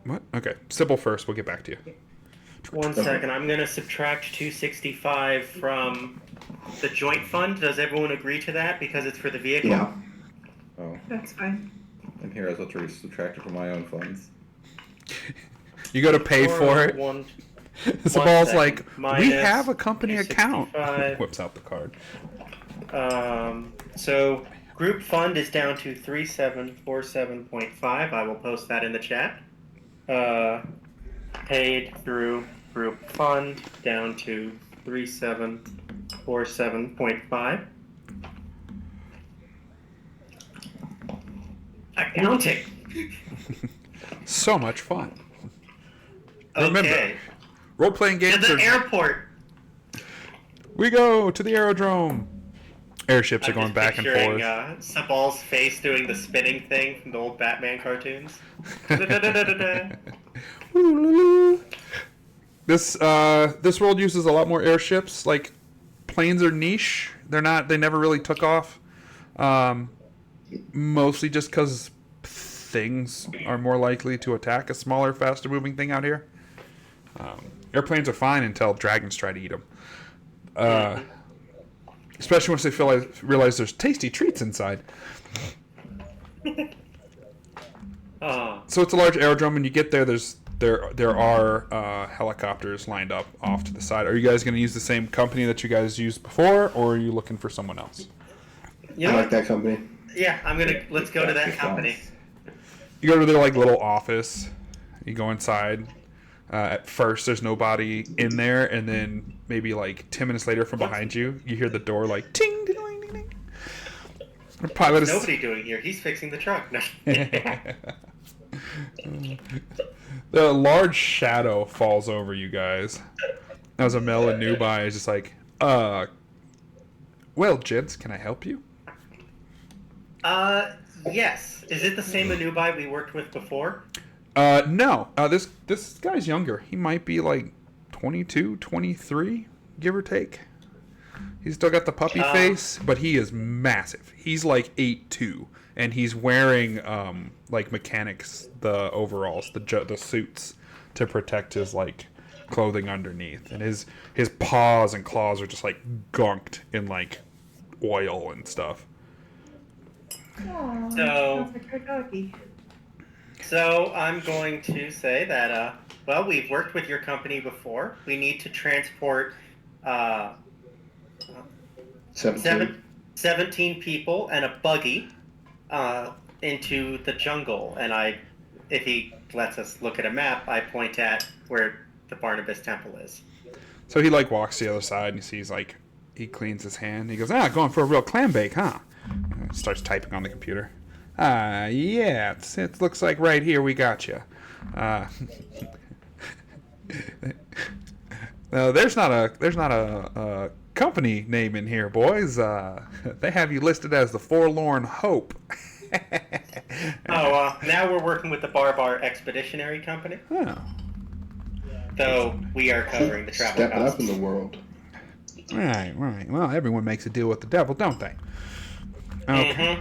What? Okay. Sybil first. We'll get back to you. 1 second. I'm gonna subtract 265 from the joint fund. Does everyone agree to that? Because it's for the vehicle? Yeah. Oh, That's fine. and here I was about to subtract it from my own funds. You go to pay for it. One, Sybil's second. like, we Minus have a company account. 265. Whips out the card. So group fund is down to 3747.5. I will post that in the chat. Paid through group fund down to 3747.5. Accounting. So much fun. Okay. Remember, role-playing To games the are... airport. We go to the aerodrome. Airships are I'm going just back and picturing, forth. Sabal's face doing the spinning thing from the old Batman cartoons. Da-da-da-da-da-da. This world uses a lot more airships. Like, planes are niche. They never really took off. Mostly just because things are more likely to attack a smaller, faster moving thing out here. Airplanes are fine until dragons try to eat them. Especially once they realize there's tasty treats inside. So it's a large aerodrome, and you get there. There are helicopters lined up off to the side. Are you guys going to use the same company that you guys used before, or are you looking for someone else? You I know like what? that company. Yeah, let's go to that company. You go to their like little office. You go inside. At first, there's nobody in there, and then maybe like 10 minutes later, from behind you, you hear the door like ting, ding, ding, ding, ding. The pilot What's is nobody doing here? He's fixing the truck. No. The large shadow falls over you guys. As a Mel and Nubai is just like, well, gents, can I help you? Yes. Is it the same Anubai we worked with before? No. This guy's younger. He might be like 22, 23, give or take. He's still got the puppy face, but he is massive. He's like 8'2", and he's wearing like mechanics, the overalls, the suits to protect his like clothing underneath, and his paws and claws are just like gunked in like oil and stuff. Aw, So- sounds like your doggy. So I'm going to say that, well, we've worked with your company before. We need to transport 17. 17 people and a buggy into the jungle. And if he lets us look at a map, I point at where the Barnabas Temple is. So he like walks to the other side and he sees like He cleans his hand. He goes, going for a real clam bake, huh? Starts typing on the computer. Yeah, it looks like right here we got you. No, there's not a company name in here, boys. They have you listed as the Forlorn Hope. Now we're working with the Barbar Expeditionary Company. Oh. Though we are covering the travel Stepping costs. up in the world. Right. Well, everyone makes a deal with the devil, don't they? Okay.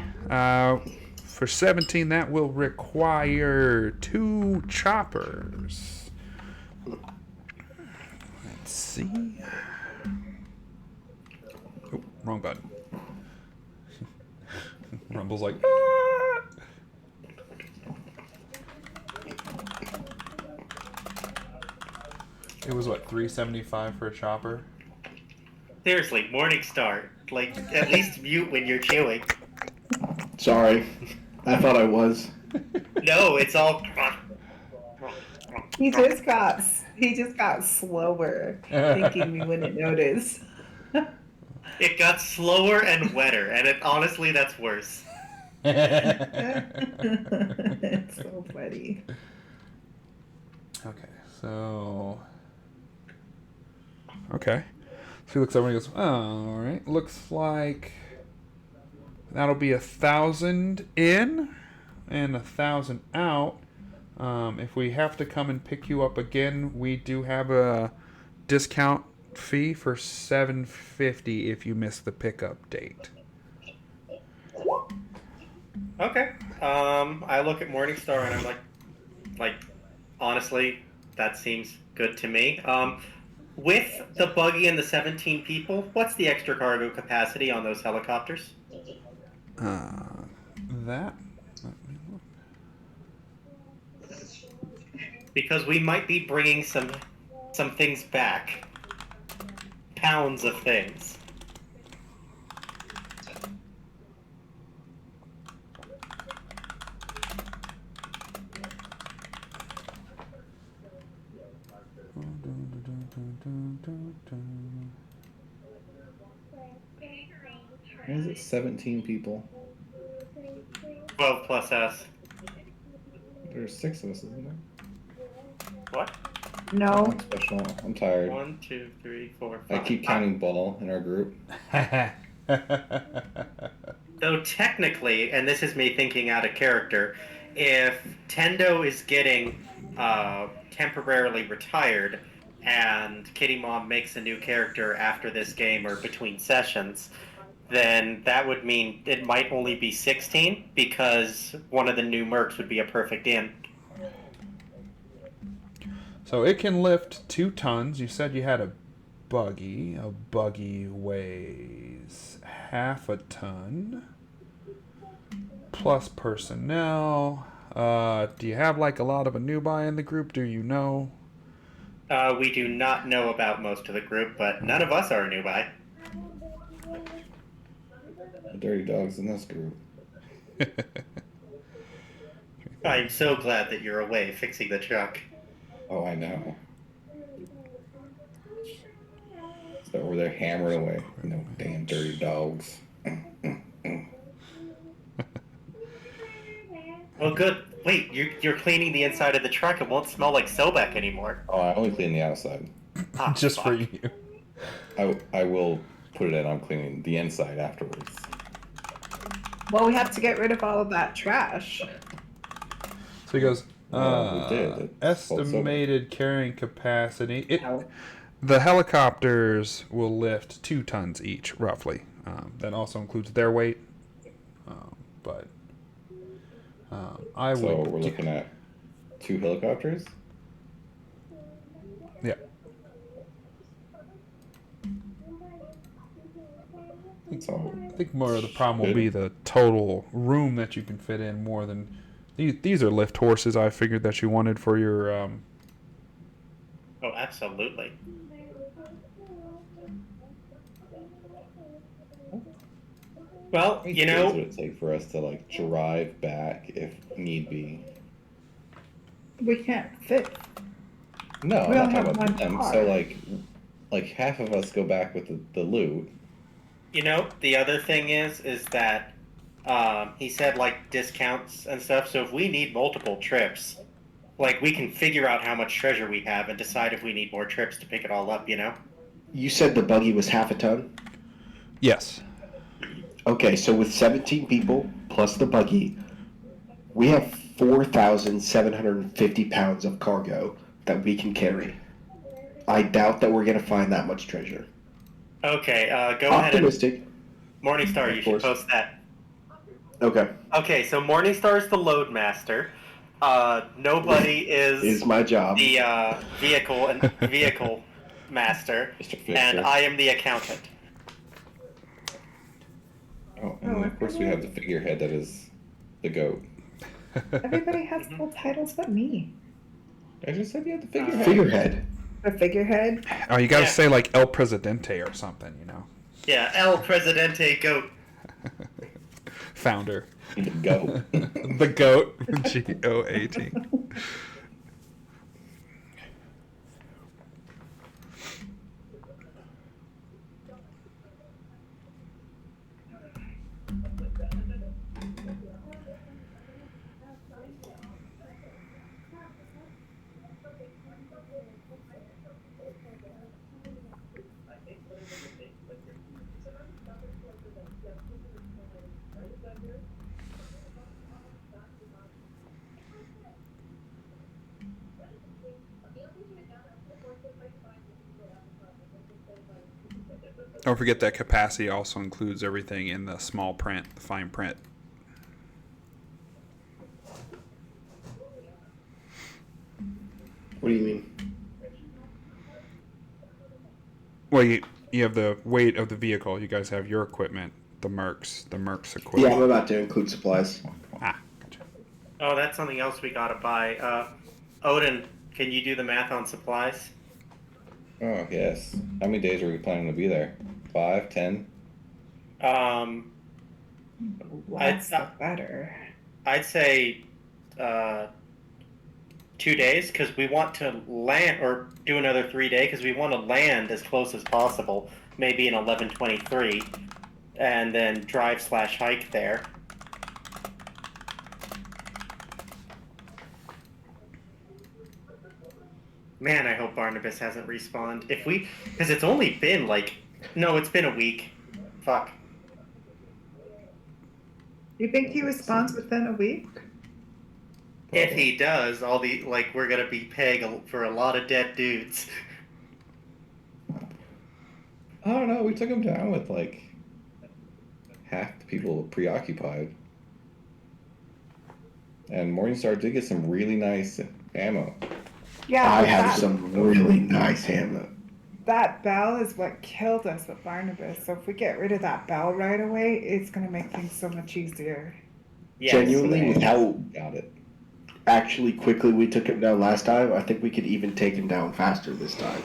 For 17, that will require 2 choppers. Let's see. Oh, wrong button. Rumble's like, ah! It was what, $3.75 for a chopper? Seriously, Morningstar. Like, at least mute when you're chewing. Sorry. I thought I was. No, it's all. He just got slower, thinking we wouldn't notice. It got slower and wetter, and honestly, that's worse. It's so funny. Okay, so. Okay. So he looks over and he goes, all right, looks like that'll be 1,000 in and 1,000 out. If we have to come and pick you up again, we do have a discount fee for $7.50 if you miss the pickup date. Okay. I look at Morningstar and I'm like, honestly, that seems good to me. With the buggy and the 17 people, what's the extra cargo capacity on those helicopters? That. Let me look. Because we might be bringing some things back. Pounds of things. Why is it 17 people? 12 plus us. There's 6 of us, isn't there? What? No. I'm special. I'm tired. 1, 2, 3, 4, 5. I keep counting ball in our group. Though technically, and this is me thinking out of character, if Tendo is getting temporarily retired and Kitty Mom makes a new character after this game or between sessions, then that would mean it might only be 16 because one of the new mercs would be a perfect in. So it can lift 2 tons. You said you had a buggy. A buggy weighs half a ton. Plus personnel. Do you have like a lot of a newbie in the group? Do you know? We do not know about most of the group, but none of us are a newbie. The dirty dogs in this group. I'm so glad that you're away fixing the truck. Oh, I know. So over there hammering away. No damn dirty dogs. Well, good. Wait, you're cleaning the inside of the truck. It won't smell like Sobek anymore. Oh, I only clean the outside. Ah, Just fuck. for you. I will put it in on cleaning the inside afterwards. Well, we have to get rid of all of that trash. So he goes, We did. It's estimated carrying capacity. Oh. The helicopters will lift 2 tons each, roughly. That also includes their weight. But I So would. we're looking at 2 helicopters? Yeah. So I think more of the problem will be the total room that you can fit in more than. These are lift horses I figured that you wanted for your. Oh, absolutely. Well, how many you days know, would it take for us to like drive back if need be? We can't fit. No, We I'm don't not talking have about one them. car. So like half of us go back with the loot, You know, the other thing is that he said like discounts and stuff. So if we need multiple trips, like we can figure out how much treasure we have and decide if we need more trips to pick it all up. You know? You said the buggy was half a ton? Yes. Okay, so with 17 people plus the buggy, we have 4,750 pounds of cargo that we can carry. I doubt that we're going to find that much treasure. Okay, go ahead and Optimistic, Morningstar. of You should course. post that. Okay, Okay, so Morningstar is the load master. Nobody is is my job. the vehicle master, Mr. Fixer. and I am the accountant. Oh, and then of course we have the figurehead that is the goat. Everybody has cool titles but me. I just said you had the figurehead. Figurehead. The figurehead. Oh, you gotta Yeah. say like El Presidente or something, you know. Yeah, El Presidente Goat. Founder. Goat. The goat. GOAT. Don't forget that capacity also includes everything in the small print, the fine print. What do you mean? Well, you have the weight of the vehicle. You guys have your equipment, the Mercs Yeah, equipment. I'm about to include supplies. Ah, gotcha. Oh, that's something else we gotta buy. Odin, can you do the math on supplies? Oh, yes. How many days are we planning to be there? 5, 10? Less the better. I'd say 2 days because we want to land, or do another 3 day because we want to land as close as possible, maybe in 11:23, and then drive/hike there. Man, I hope Barnabas hasn't respawned. Because it's only been no, it's been a week. Fuck. You think he responds within a week? If he does, we're gonna be paying for a lot of dead dudes. I don't know. We took him down with half the people preoccupied. And Morningstar did get some really nice ammo. Yeah, I but have some really nice ammo. that bell is what killed us with Barnabas. So if we get rid of that bell right away, it's going to make things so much easier. Yes. Genuinely, with how Got it. actually quickly we took him down last time, I think we could even take him down faster this time.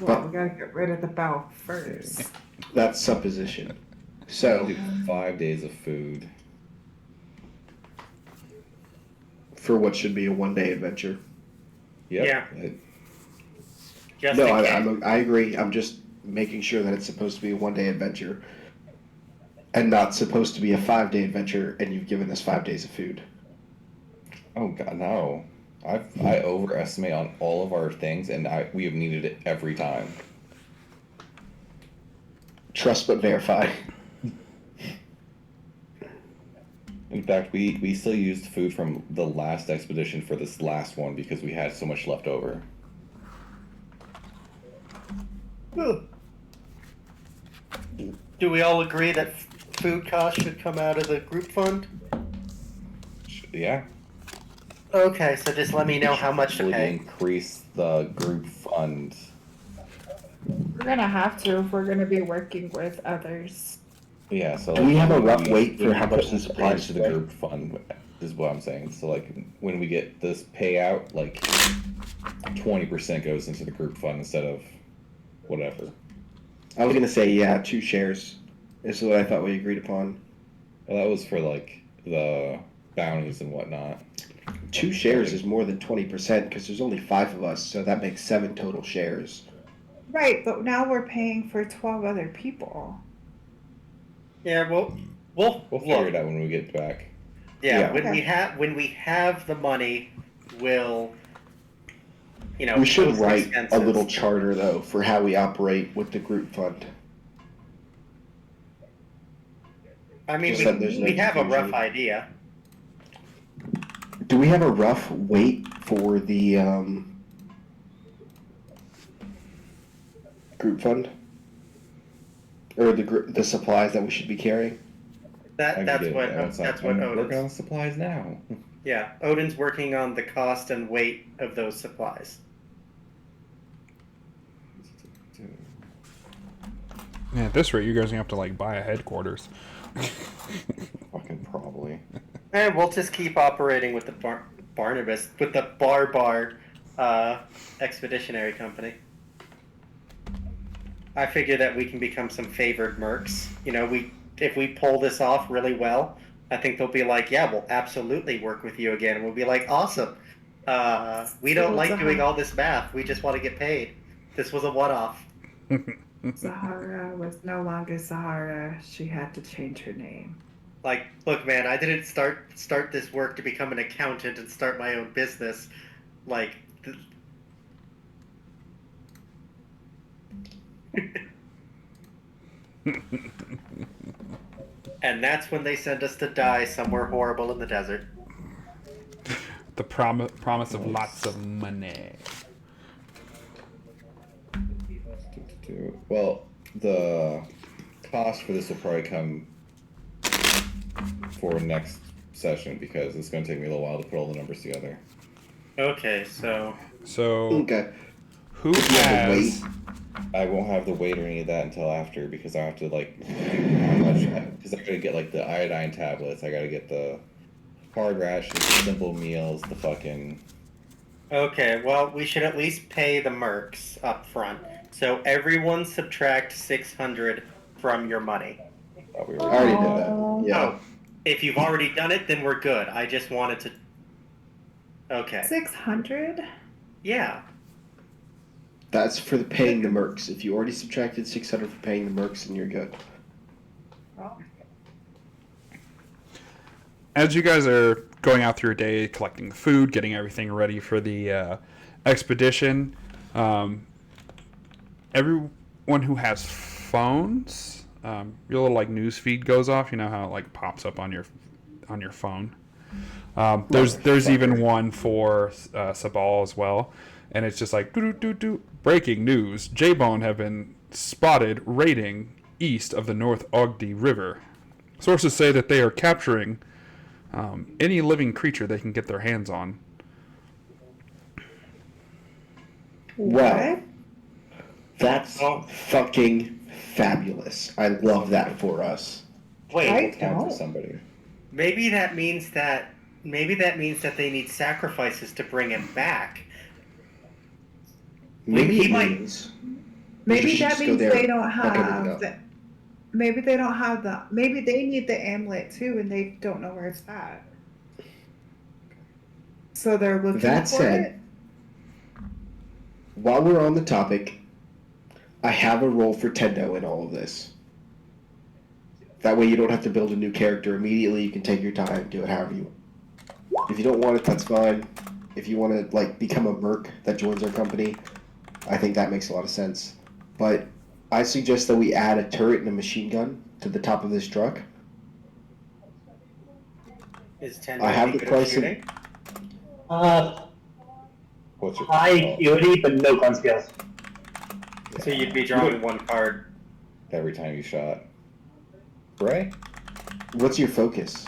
Well, we got to get rid of the bell first. That's supposition. I'll So, do 5 days of food. for what should be a one-day adventure. Yep. Yeah. Just No, in case. I agree. I'm just making sure that it's supposed to be a one-day adventure and not supposed to be a 5-day adventure, and you've given us 5 days of food. Oh god, no. I overestimate on all of our things, and we have needed it every time. Trust but verify. In fact, we still used food from the last expedition for this last one because we had so much left over. Do we all agree that food costs should come out of the group fund? Yeah. Okay, so just let me know how much to Actually pay. increase the group fund. We're going to have to if we're going to be working with others. Yeah, so Do we have a rough weight for when how we much put the supplies into the group fund is what I'm saying. So when we get this payout, 20% goes into the group fund instead of whatever. I was gonna say, yeah, 2 shares. This is what I thought we agreed upon. Well, that was for the bounties and whatnot. 2 shares is more than 20% because there's only 5 of us, so that makes 7 total shares. Right, but now we're paying for 12 other people. Yeah, we'll We'll figure it look. out when we get back. Yeah, Yeah. when we have the money, we'll We should post write a little expenses. charter, though, for how we operate with the group fund. I mean, Just so there's no we have a rough confusion. idea. Do we have a rough weight for the group fund? Or the supplies that we should be carrying? I That's get what it. That's that's I'm what working on Odin's. supplies now. Yeah, Odin's working on the cost and weight of those supplies. Yeah, at this rate, you guys are gonna have to like buy a headquarters. Fucking probably. And we'll just keep operating with the Barnabas, with the Bar Expeditionary Company. I figure that we can become some favored mercs. If we pull this off really well, I think they'll be like, yeah, we'll absolutely work with you again. And we'll be like, awesome. We don't like doing all this math. We just want to get paid. This was a one-off. Sahara was no longer Sahara. She had to change her name. Like, look, man, I didn't start this work to become an accountant and start my own business. Like, and that's when they send us to die somewhere horrible in the desert. The promise of lots of money. Well, the cost for this will probably come for next session because it's going to take me a little while to put all the numbers together. Okay, so Okay. Who Do you have the has? I won't have the weight or any of that until after because I have to do how much because I got to get the iodine tablets. I got to get the hard rations, the simple meals, the fucking. okay, well, we should at least pay the mercs up front. So everyone subtract 600 from your money. Oh, we I already did Oh. that. Yeah. Oh, if you've already done it, then we're good. I just wanted to. Okay. 600? Yeah. That's for the paying the mercs. If you already subtracted 600 for paying the mercs, then you're good. As you guys are going out through your day, collecting the food, getting everything ready for the expedition, everyone who has phones, your little news feed goes off. You know how it pops up on your phone. There's even one for Sabal as well, and it's just breaking news: J-Bone have been spotted raiding east of the North Ogden River. Sources say that they are capturing any living creature they can get their hands on. Well, What? that's fucking fabulous. I love that for us. Wait, I Time for don't. somebody. maybe that means that they need sacrifices to bring him back. Maybe He it might- means Maybe should that just go means there, they don't fuck everything have up. the. Maybe they don't have the. Maybe they need the amulet too, and they don't know where it's at. So they're looking That for said, while we're on the topic, I have a role for Tendo in all of this. That way you don't have to build a new character immediately. You can take your time, do it however you want. If you don't want it, that's fine. If you want to become a merc that joins our company, I think that makes a lot of sense. But I suggest that we add a turret and a machine gun to the top of this truck. Is 10 I have the good at price of- shooting? What's your High acuity, but no gun skills. So you'd be drawing one card. every time you shot? Right? What's your focus?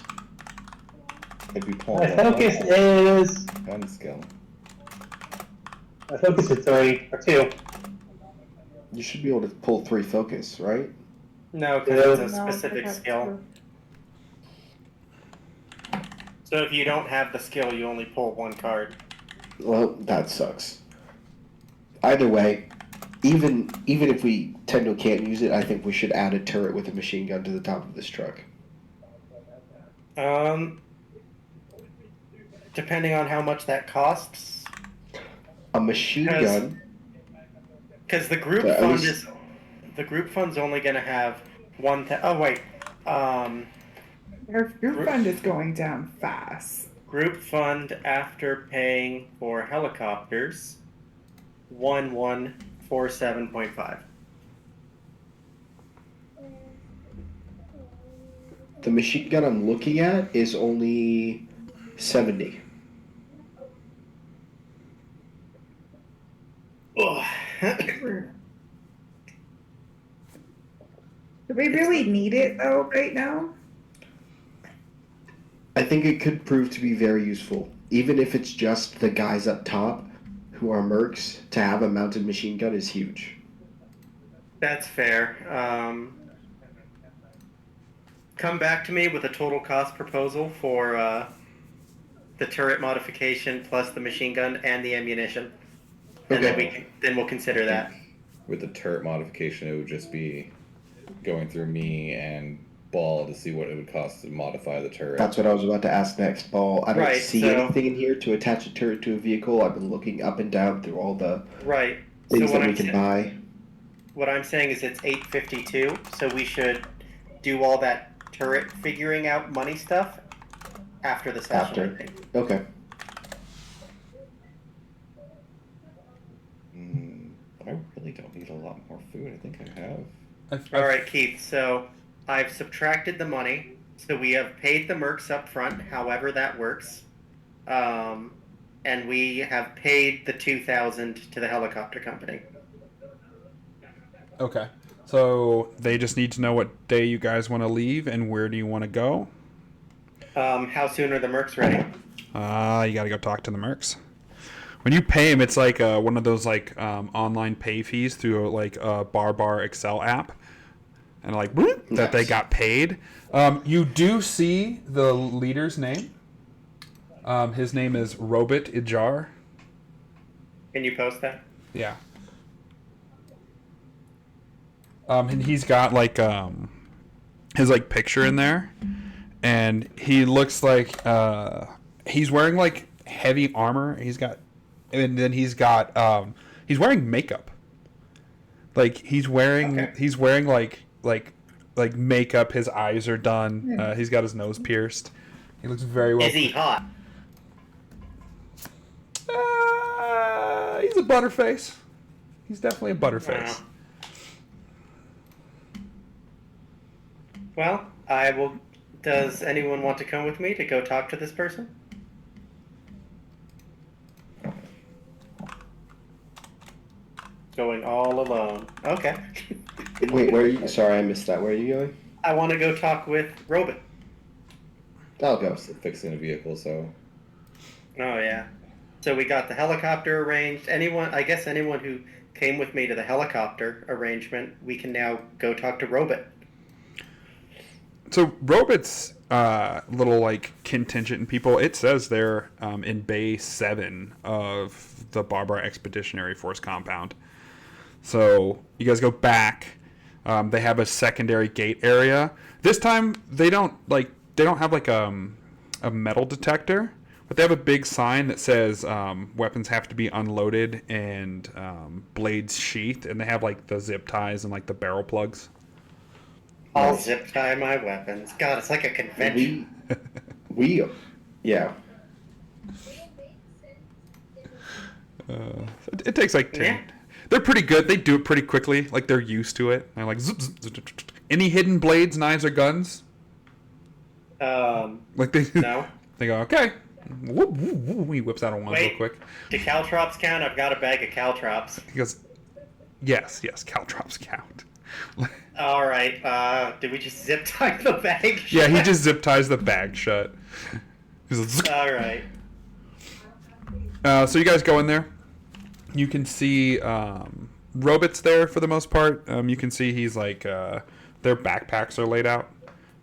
It'd be pulling My that focus gun- is gun skill. 3 or 2. You should be able to pull 3 focus, right? No, because it's a No, specific that's skill. true. So if you don't have the skill, you only pull one card. Well, that sucks. Either way, even if we Tendo can't use it, I think we should add a turret with a machine gun to the top of this truck. Depending on how much that costs, A machine Because- gun. because the group Yeah, at fund least- is the group fund's only going to have one. Oh wait, Your fund is going down fast. Group fund after paying for helicopters 1147.5. The machine gun I'm looking at is only 70. Do we really need it though right now? I think it could prove to be very useful, even if it's just the guys up top who are mercs. To have a mounted machine gun is huge. That's fair. Come back to me with a total cost proposal for the turret modification plus the machine gun and the ammunition, and Okay. then we'll consider that. With the turret modification, it would just be going through me and Ball to see what it would cost to modify the turret. That's what I was about to ask next, Ball. I don't Right, see so- anything in here to attach a turret to a vehicle. I've been looking up and down through all the Right. things so that we can buy. what I'm saying is it's 852, so we should do all that turret figuring out money stuff after the session. After. I think. Okay. I really don't need a lot more food. I think I have. All right, Keith. So I've subtracted the money. So we have paid the mercs up front, however that works, and we have paid the 2,000 to the helicopter company. Okay. So they just need to know what day you guys want to leave and where do you want to go. How soon are the mercs ready? You got to go talk to the mercs. When you pay them, it's like one of those like online pay fees through like a Bar Excel app, and like whoop, that they got paid. You do see the leader's name. His name is Robert Ijar. Can you post that? Yeah. And he's got like his like picture in there, and he looks like he's wearing like heavy armor. He's wearing makeup. Like he's wearing like makeup. His eyes are done. He's got his nose pierced. He looks very well. Is he hot? He's a butterface. He's definitely a butterface. Wow. Well, I will. Does anyone want to come with me to go talk to this person? Going all alone. Okay. Wait, where are you? Sorry, I missed that. Where are you going? I want to go talk with Robin. I'll go. Fixing a vehicle, so Oh yeah. So we got the helicopter arranged. Anyone who came with me to the helicopter arrangement, we can now go talk to Robin. So Robot's little like contingent people. It says they're in Bay 7 of the Barbara Expeditionary Force compound. So you guys go back. They have a secondary gate area. This time they don't have like a metal detector, but they have a big sign that says weapons have to be unloaded and blades sheathed, and they have like the zip ties and like the barrel plugs. I'll zip tie my weapons. God, it's like a convention. Yeah. It takes like 10. Yeah. They're pretty good. They do it pretty quickly. Like they're used to it. They're like zip, zip, zip, zip, zip. Any hidden blades, knives, or guns? Like they No. They go okay. Whoop, whoop, whoop. He whips out a wand real Wait. quick. Do caltrops count? I've got a bag of caltrops. He goes, yes, caltrops count. All right. Did we just zip tie the bag? Yeah, he shut? just zip ties the bag shut. He's like, "Zzz." All right. So you guys go in there. You can see Robot's there for the most part. You can see he's like their backpacks are laid out.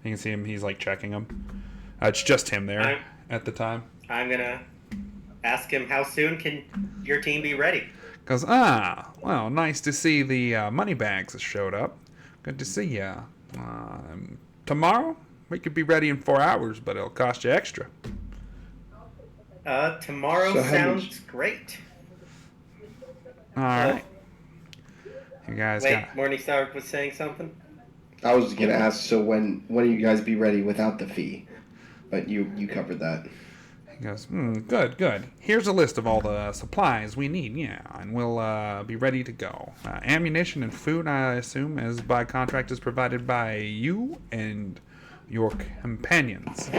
You can see him. He's like checking them. It's just him there at the time. I'm gonna ask him how soon can your team be ready. Goes, well, nice to see the money bags have showed up. Good to see ya. Tomorrow we could be ready in 4 hours, but it'll cost you extra. Tomorrow So how sounds great. All right. You guys Wait, got. Morningstar was saying something? I was gonna ask. So when will you guys be ready without the fee? But you covered that. He goes, good. Here's a list of all the supplies we need, and we'll be ready to go. Ammunition and food, I assume, as by contract, is provided by you and your companions.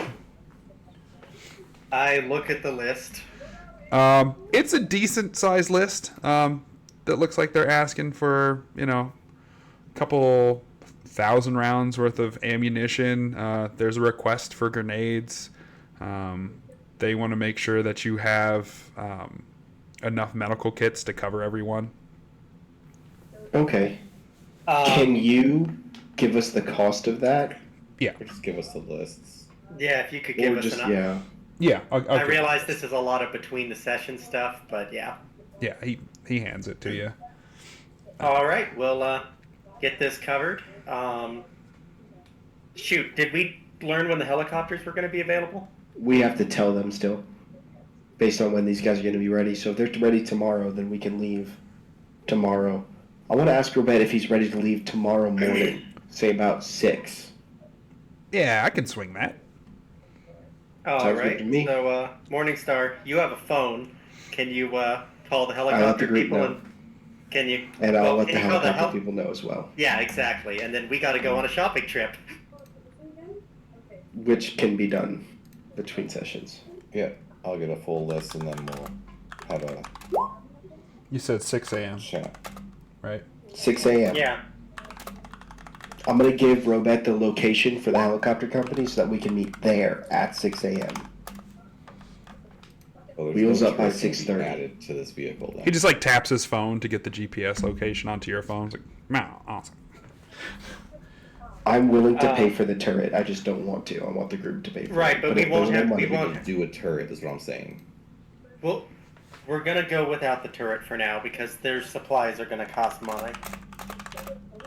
I look at the list. It's a decent sized list. That looks like they're asking for, a couple thousand rounds worth of ammunition. There's a request for grenades. They want to make sure that you have enough medical kits to cover everyone. Okay. Can you give us the cost of that? Yeah. Or just give us the lists. Yeah, if you could give Or us just an. yeah. Yeah. I realize this is a lot of between the session stuff, but yeah. Yeah, he hands it to you. All right, we'll get this covered. Shoot, did we learn when the helicopters were going to be available? We have to tell them still, based on when these guys are going to be ready. So if they're ready tomorrow, then we can leave tomorrow. I want to ask Robet if he's ready to leave tomorrow morning, say about 6. Yeah, I can swing that. All Sounds right. good to me. So, Morningstar, you have a phone. Can you call the I'll let helicopter the group people? know. And can you? And I'll let can the you call helicopter people know as well, Yeah, exactly. And then we got to go on a shopping trip. which can be done between sessions. Yeah, I'll get a full list and then we'll have a You said 6 a.m., chat. right? 6 a.m. Yeah. I'm going to give Robet the location for the helicopter company so that we can meet there at 6 a.m. Oh, there's Wheels no up by turret gonna be 6:30. added to this vehicle then. He just taps his phone to get the GPS location onto your phone. It's like, wow, awesome. I'm willing to pay for the turret. I just don't want to. I want the group to pay for Right, it. but we if won't there's no have- money, we won't- We'll do a turret, is what I'm saying. Well, we're going to go without the turret for now because their supplies are going to cost money.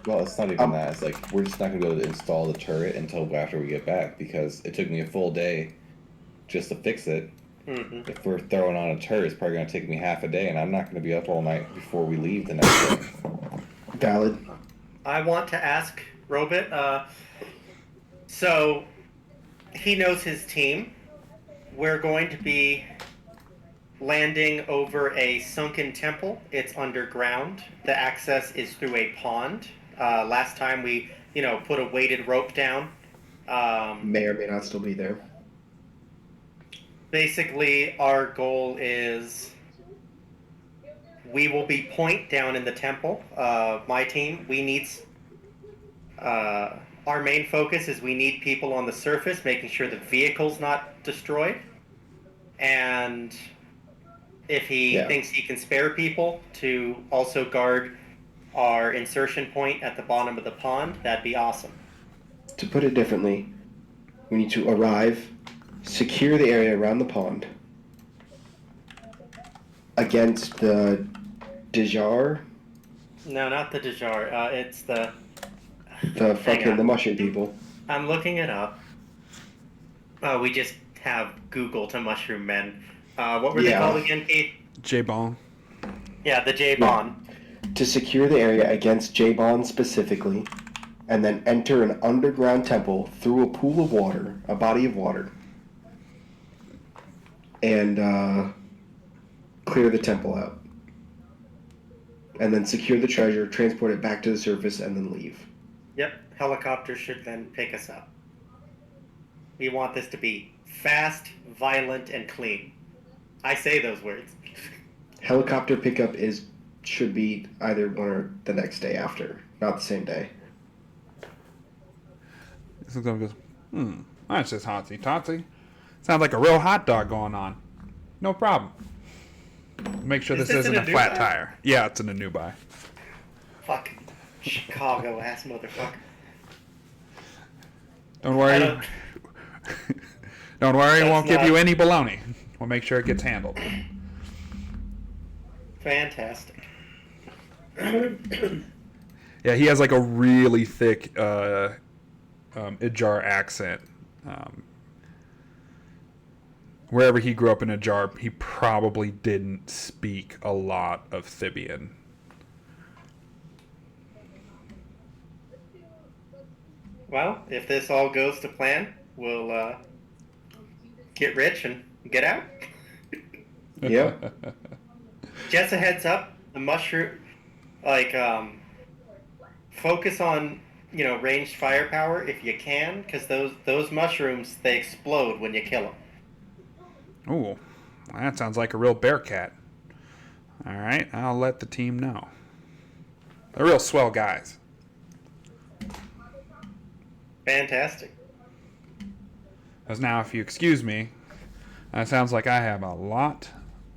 Well, it's not even that. It's like we're just not gonna be able to install the turret until after we get back because it took me a full day just to fix it. Mm-hmm. If we're throwing on a turret, it's probably gonna take me half a day, and I'm not gonna be up all night before we leave the next day. Valid. I want to ask Robit. So he knows his team. We're going to be landing over a sunken temple. It's underground. The access is through a pond. Last time we, put a weighted rope down. May or may not still be there. Basically, our goal is we will be point down in the temple. My team, we need. Our main focus is we need people on the surface, making sure the vehicle's not destroyed. And if he thinks he can spare people to also guard our insertion point at the bottom of the pond, that'd be awesome. To put it differently, we need to arrive, secure the area around the pond against the Dejar, No, not the Dejar. It's the. the mushroom people. I'm looking it up. Oh, we just have Google to mushroom men. What were they called again, Keith? J-Bone. Yeah, the J-Bon. To secure the area against J-Bon specifically, and then enter an underground temple through a pool of water, a body of water, and clear the temple out. And then secure the treasure, transport it back to the surface, and then leave. Yep, helicopter should then pick us up. We want this to be fast, violent, and clean. I say those words. Helicopter pickup should be either one or the next day after, not the same day. So Glenn goes, that's just hotsy totsy. Sounds like a real hot dog going on. No problem. Make sure Is this this isn't in a a flat new tire. Yeah, it's in a new buy. Fuck. Chicago ass motherfucker. Don't worry. Don't worry, we won't give not- you any baloney. We'll make sure it gets handled. Fantastic. Yeah, he has a really thick Ijar accent. Wherever he grew up in Ijar, he probably didn't speak a lot of Thibian. Well, if this all goes to plan, we'll get rich and get out. Yep. Just a heads up, the mushroom, focus on ranged firepower if you can, because those mushrooms, they explode when you kill them. Ooh, that sounds like a real bear cat. All right, I'll let the team know. They're real swell guys. Fantastic. As now, if you excuse me, that sounds like I have a lot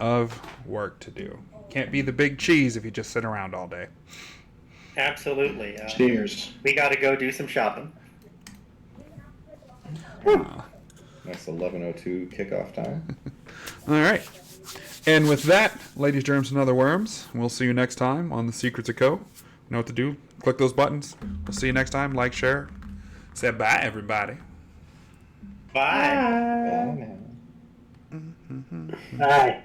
of work to do. Can't be the big cheese if you just sit around all day. Absolutely. Cheers. We got to go do some shopping. Nice 11:02 kickoff time. All right. And with that, ladies, germs, and other worms, we'll see you next time on The Secrets of Co. You know what to do. Click those buttons. We'll see you next time. Like, share. Say bye, everybody. Bye. Bye.